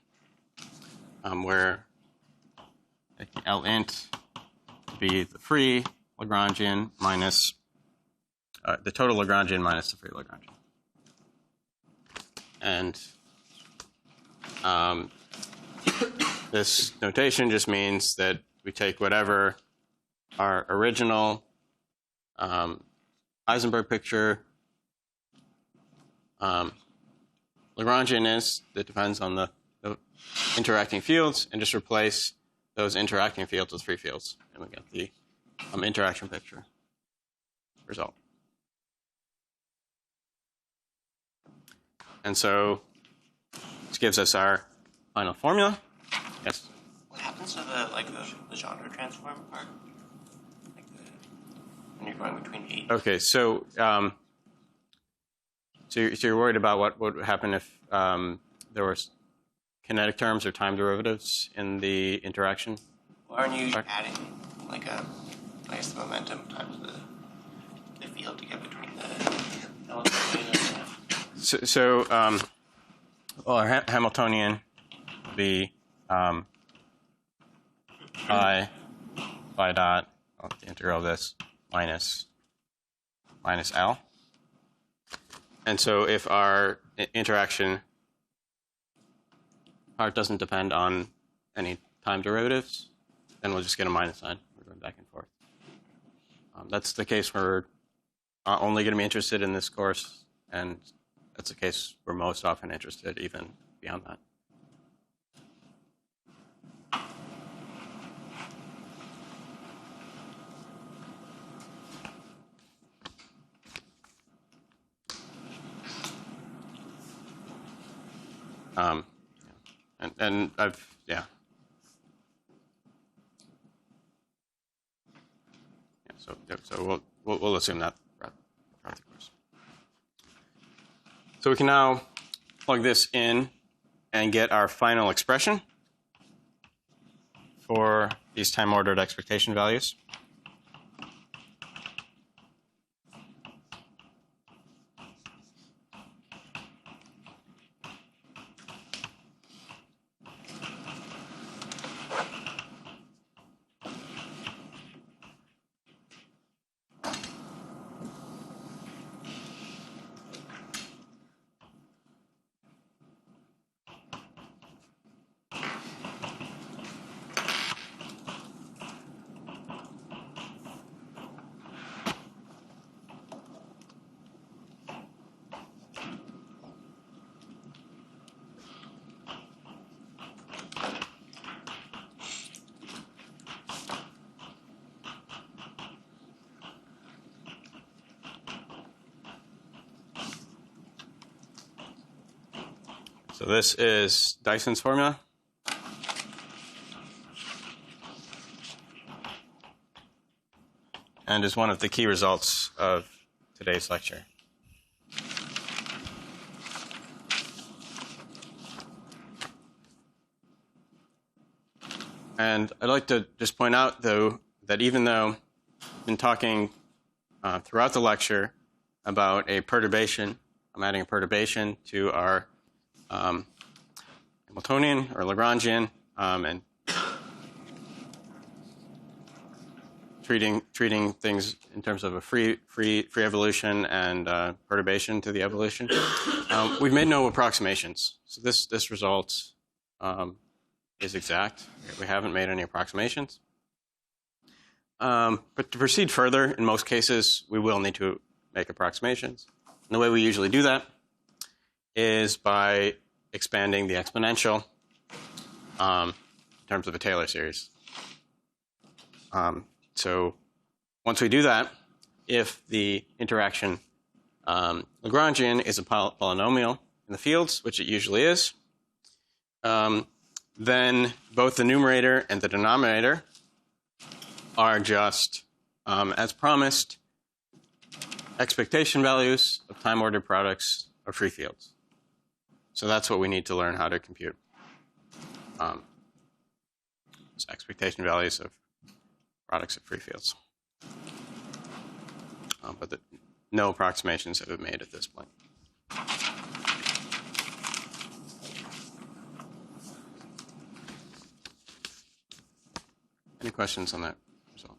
where L int would be the free Lagrangian minus the total Lagrangian minus the free Lagrangian. And this notation just means that we take whatever our original Heisenberg picture Lagrangian is that depends on the interacting fields, and just replace those interacting fields with free fields, and we get the interaction picture result. And so this gives us our final formula. Yes? What happens to the genre transform part? When you're going between 8. Okay, so so you're worried about what would happen if there were kinetic terms or time derivatives in the interaction? Well, aren't you adding I guess the momentum times the field to get between the elements? Well, our Hamiltonian would be phi dot the integral of this minus L. And so if our interaction part doesn't depend on any time derivatives, then we'll just get a minus sign. We're going back and forth. That's the case where we're only going to be interested in this course, and that's the case we're most often interested, even beyond that. And I've, yeah. So we'll assume that throughout the course. So we can now plug this in and get our final expression for these time-ordered expectation values. So this is Dyson's formula. And is one of the key results of today's lecture. And I'd like to just point out, though, that even though I've been talking throughout the lecture about a perturbation, I'm adding a perturbation to our Hamiltonian or Lagrangian, and treating things in terms of a free evolution and perturbation to the evolution. We've made no approximations, so this result is exact. We haven't made any approximations. But to proceed further, in most cases, we will need to make approximations. And the way we usually do that is by expanding the exponential in terms of a Taylor series. So once we do that, if the interaction Lagrangian is a polynomial in the fields, which it usually is, then both the numerator and the denominator are just, as promised, expectation values of time-ordered products of free fields. So that's what we need to learn how to compute. It's expectation values of products of free fields. But no approximations have been made at this point. Any questions on that result?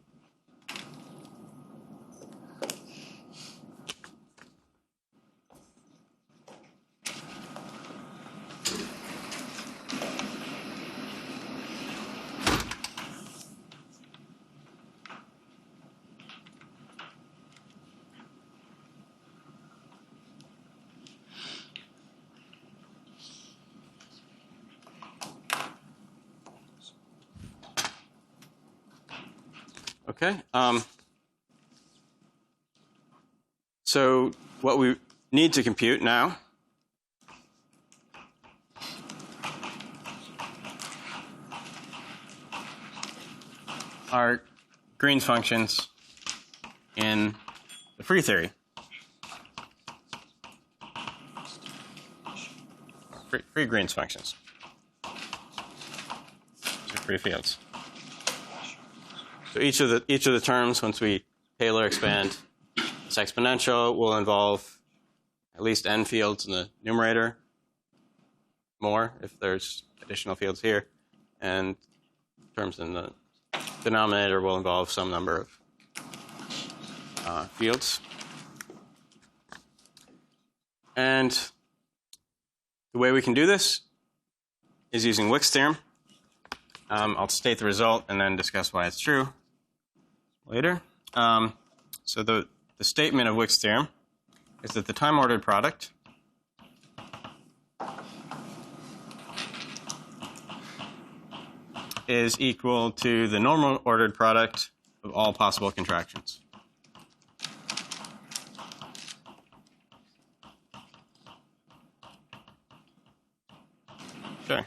Okay. So what we need to compute now are Green's functions in the free theory. Free Green's functions. So free fields. So each of the terms, once we Taylor expand this exponential, will involve at least n fields in the numerator, more if there's additional fields here, and terms in the denominator will involve some number of fields. And the way we can do this is using Wick's theorem. I'll state the result and then discuss why it's true later. So the statement of Wick's theorem is that the time-ordered product is equal to the normal ordered product of all possible contractions. Okay.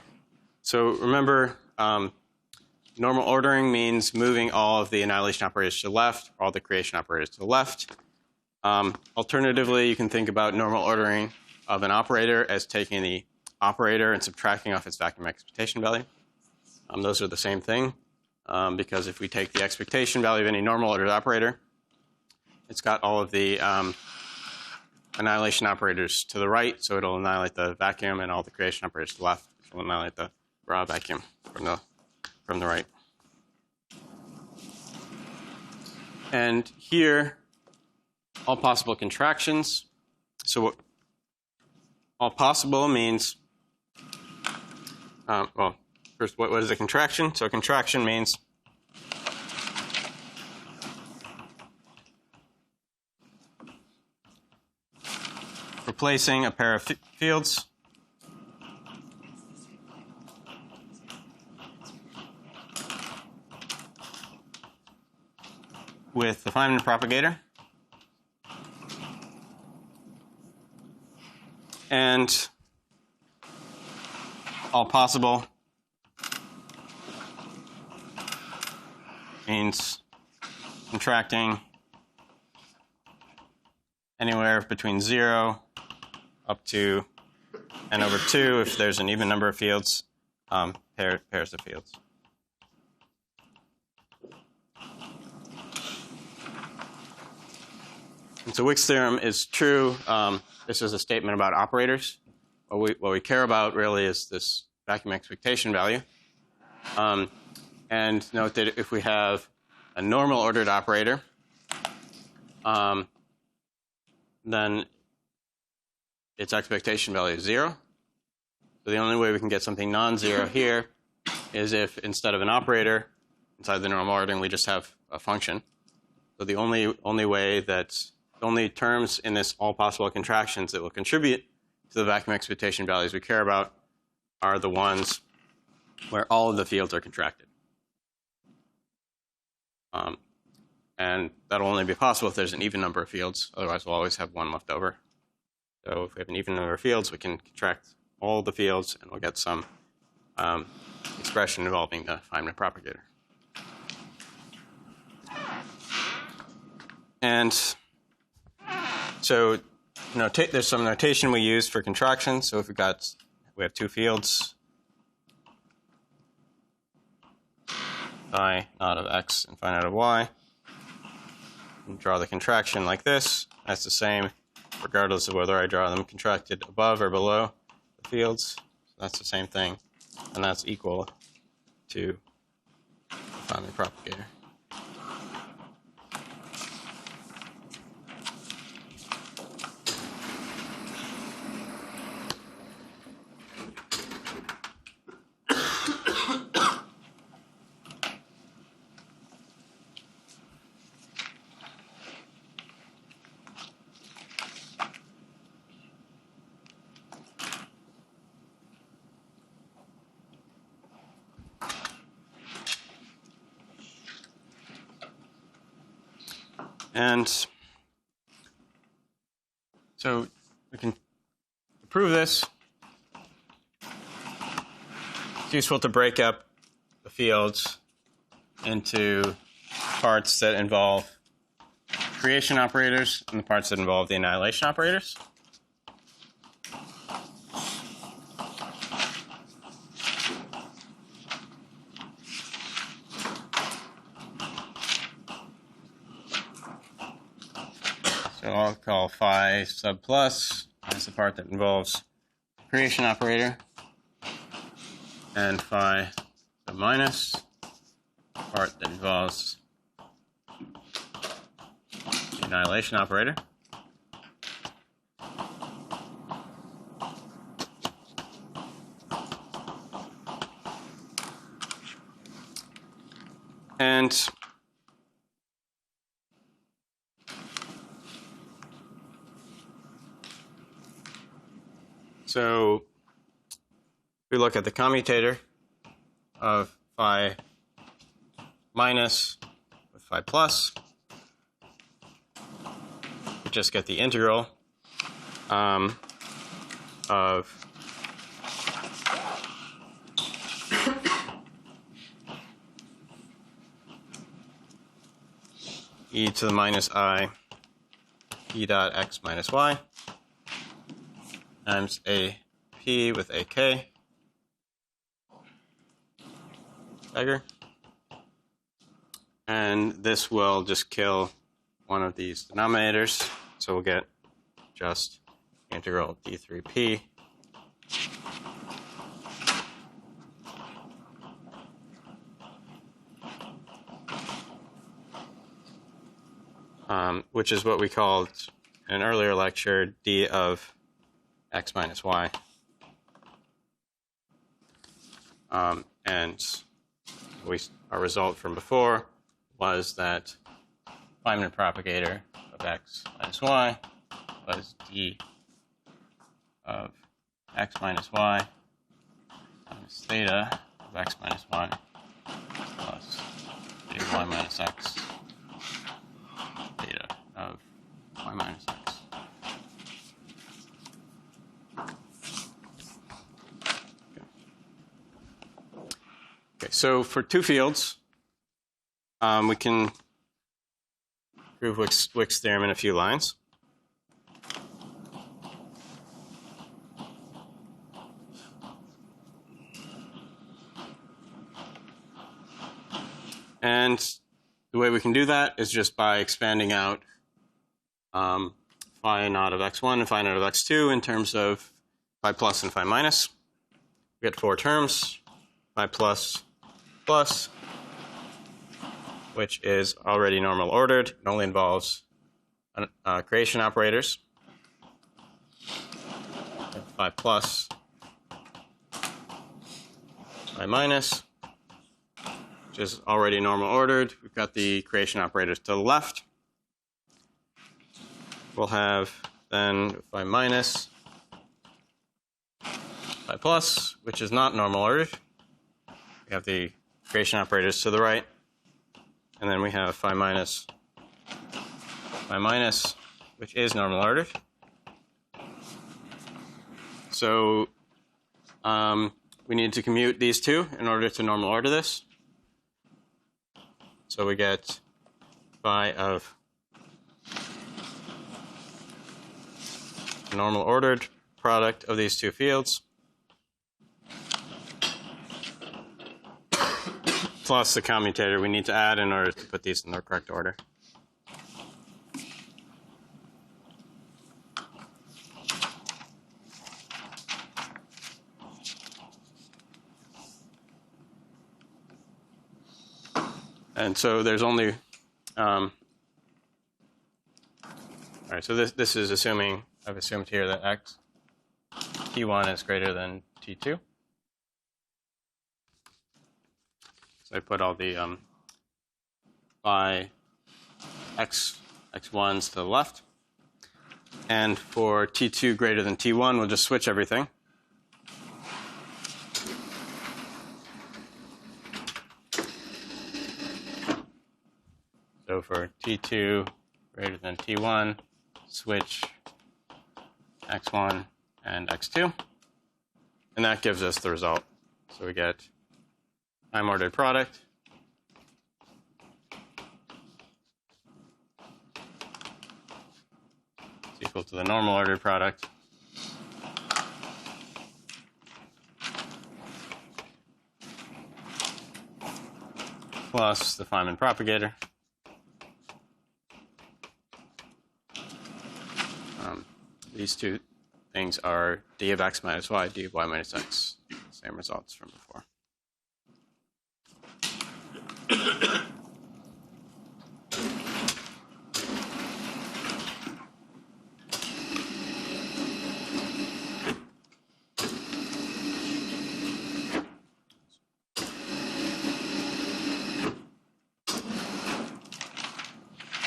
So remember, normal ordering means moving all of the annihilation operators to the left, all the creation operators to the left. Alternatively, you can think about normal ordering of an operator as taking the operator and subtracting off its vacuum expectation value. Those are the same thing, because if we take the expectation value of any normal ordered operator, it's got all of the annihilation operators to the right, so it'll annihilate the vacuum, and all the creation operators to the left, which will annihilate the raw vacuum from the right. And here, all possible contractions. So all possible means, well, first, what is a contraction? So a contraction means replacing a pair of fields with the Feynman propagator. And all possible means contracting anywhere between 0 up to n over 2 if there's an even number of fields, pairs of fields. And so Wick's theorem is true. This is a statement about operators. What we care about really is this vacuum expectation value. And note that if we have a normal ordered operator, then its expectation value is 0. So the only way we can get something non-zero here is if instead of an operator inside the normal ordering, we just have a function. So the only way that's the only terms in this all possible contractions that will contribute to the vacuum expectation values we care about are the ones where all of the fields are contracted. And that'll only be possible if there's an even number of fields. Otherwise, we'll always have one left over. So if we have an even number of fields, we can contract all the fields, and we'll get some expression involving the Feynman propagator. And so there's some notation we use for contraction. So if we have two fields, phi naught of x and phi naught of y, and draw the contraction like this. That's the same regardless of whether I draw them contracted above or below the fields. So that's the same thing, and that's equal to the Feynman propagator. And so we can prove this. It's useful to break up the fields into parts that involve creation operators and the parts that involve the annihilation operators. So I'll call phi sub plus as the part that involves the creation operator, and phi sub minus, the part that involves the annihilation operator. And so we look at the commutator of phi minus with phi plus. We just get the integral of e to the minus I e dot x minus y times a p with a k dagger. And this will just kill one of these denominators. So we'll get just integral d3p which is what we called in an earlier lecture d of x minus y. And our result from before was that Feynman propagator of x minus y was d of x minus y times theta of x minus y plus dy minus x theta of y minus x. Okay. so for two fields, we can prove Wick's theorem in a few lines. And the way we can do that is just by expanding out phi naught of x1 and phi naught of x2 in terms of phi plus and phi minus. We get four terms, phi plus plus, which is already normal ordered. It only involves creation operators. Phi plus, phi minus, which is already normal ordered. We've got the creation operators to the left. We'll have then phi minus, phi plus, which is not normal ordered. We have the creation operators to the right. And then we have phi minus, which is normal ordered. So we need to commute these two in order to normal order this. So we get phi of normal ordered product of these two fields plus the commutator we need to add in order to put these in the correct order. And so there's only, all right, so this is assuming, I've assumed here that t1 is greater than t2. So I put all the phi x1s to the left. And for t2 greater than t1, we'll just switch everything. So for t2 greater than t1, switch x1 and x2. And that gives us the result. So we get time ordered product is equal to the normal ordered product plus the Feynman propagator. These two things are d of x minus y, d of y minus x. Same results from before.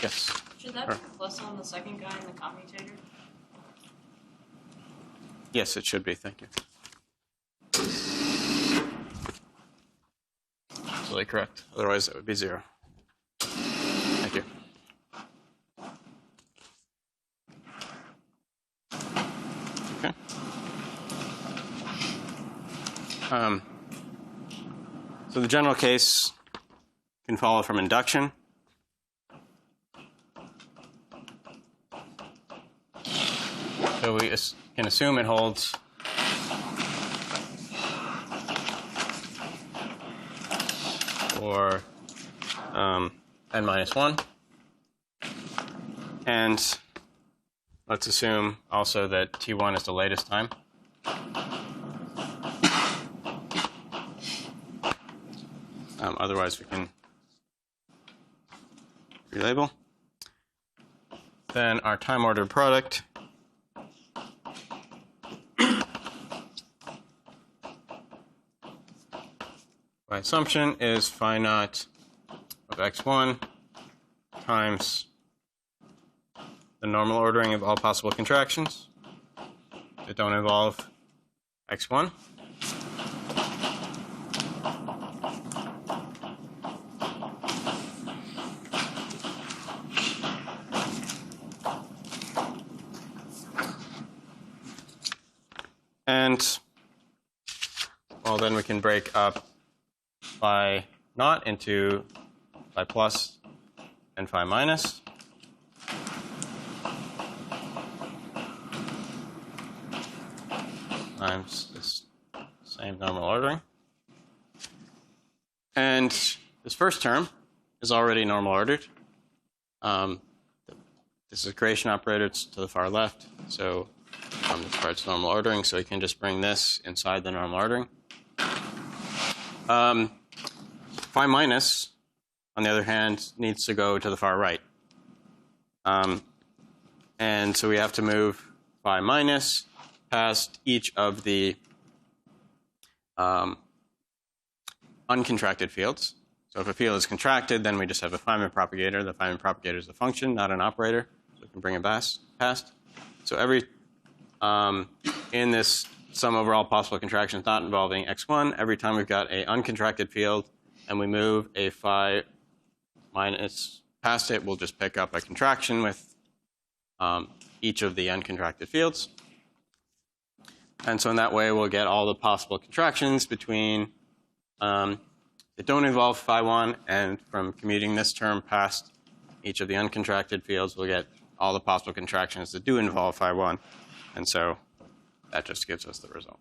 Yes. Should that be a plus on the second guy in the commutator? Yes, it should be. Thank you. Absolutely correct. Otherwise, that would be 0. Thank you. Okay. So the general case can follow from induction. So we can assume it holds for n minus 1. And let's assume also that t1 is the latest time. Otherwise, we can relabel. Then our time ordered product by assumption is phi naught of x1 times the normal ordering of all possible contractions that don't involve x1. And, well, then we can break up phi naught into phi plus and phi minus. Times this same normal ordering. And this first term is already normal ordered. This is a creation operator. It's to the far left. So this part's normal ordering. So we can just bring this inside the normal ordering. Phi minus, on the other hand, needs to go to the far right. And so we have to move phi minus past each of the uncontracted fields. So if a field is contracted, then we just have a Feynman propagator. The Feynman propagator is a function, not an operator. So we can bring it past. So every in this sum over all possible contractions not involving x1, every time we've got an uncontracted field and we move a phi minus past it, we'll just pick up a contraction with each of the uncontracted fields. And so in that way, we'll get all the possible contractions between that don't involve phi 1, and from commuting this term past each of the uncontracted fields, we'll get all the possible contractions that do involve phi 1. And so that just gives us the result.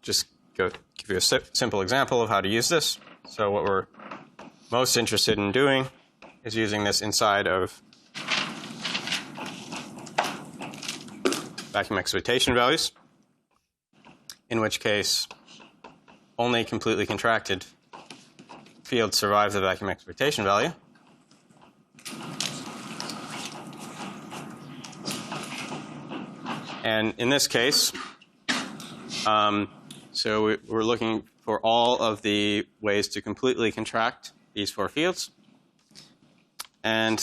Just give you a simple example of how to use this. So what we're most interested in doing is using this inside of vacuum excitation values, in which case only completely contracted fields survive the vacuum excitation value. And in this case, so we're looking for all of the ways to completely contract these four fields. And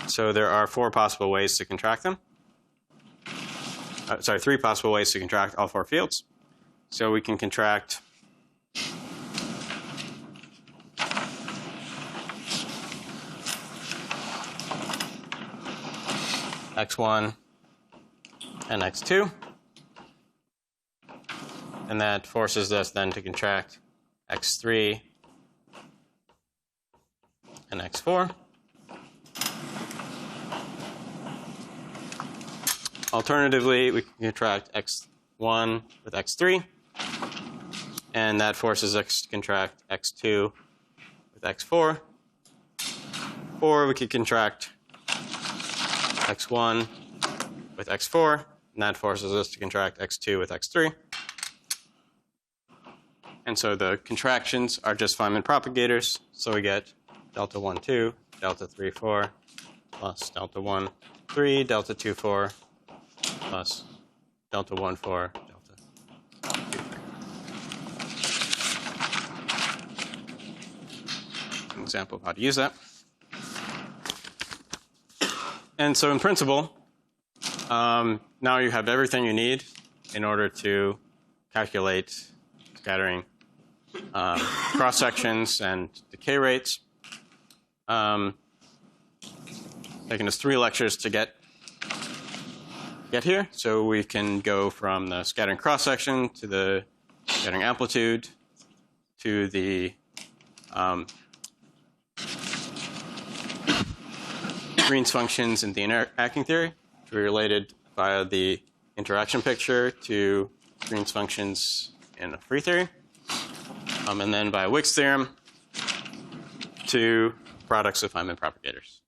so there are three possible ways to contract them. Three possible ways to contract all four fields. So we can contract x1 and x2. And that forces us then to contract x3 and x4. Alternatively, we can contract x1 with x3, and that forces us to contract x2 with x4. Or we could contract x1 with x4, and that forces us to contract x2 with x3. And so the contractions are just Feynman propagators. So we get delta 1, 2, delta 3, 4, plus delta 1, 3, delta 2, 4, plus delta 1, 4, delta 2, 3. An example of how to use that. And so in principle, now you have everything you need in order to calculate scattering cross sections and decay rates. Taken us 3 lectures to get here. So we can go from the scattering cross section to the scattering amplitude to the Green's functions in the interacting theory, which we related via the interaction picture to Green's functions in a free theory. And then by Wick's theorem to products of Feynman propagators.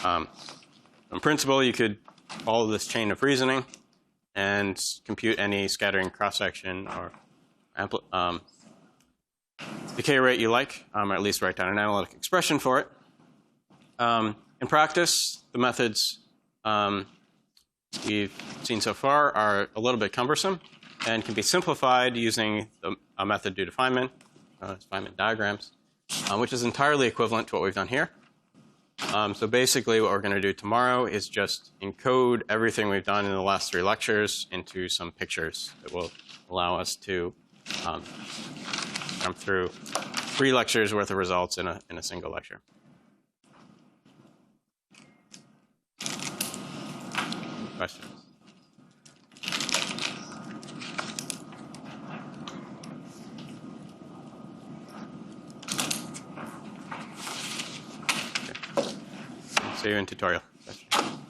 In principle, you could follow this chain of reasoning and compute any scattering cross-section or decay rate you like, or at least write down an analytic expression for it. In practice, the methods we've seen so far are a little bit cumbersome and can be simplified using a method due to Feynman, Feynman diagrams, which is entirely equivalent to what we've done here. So basically what we're going to do tomorrow is just encode everything we've done in the last 3 lectures into some pictures that will allow us to come through 3 lectures worth of results in a single lecture. questions? Okay. See you in tutorial session.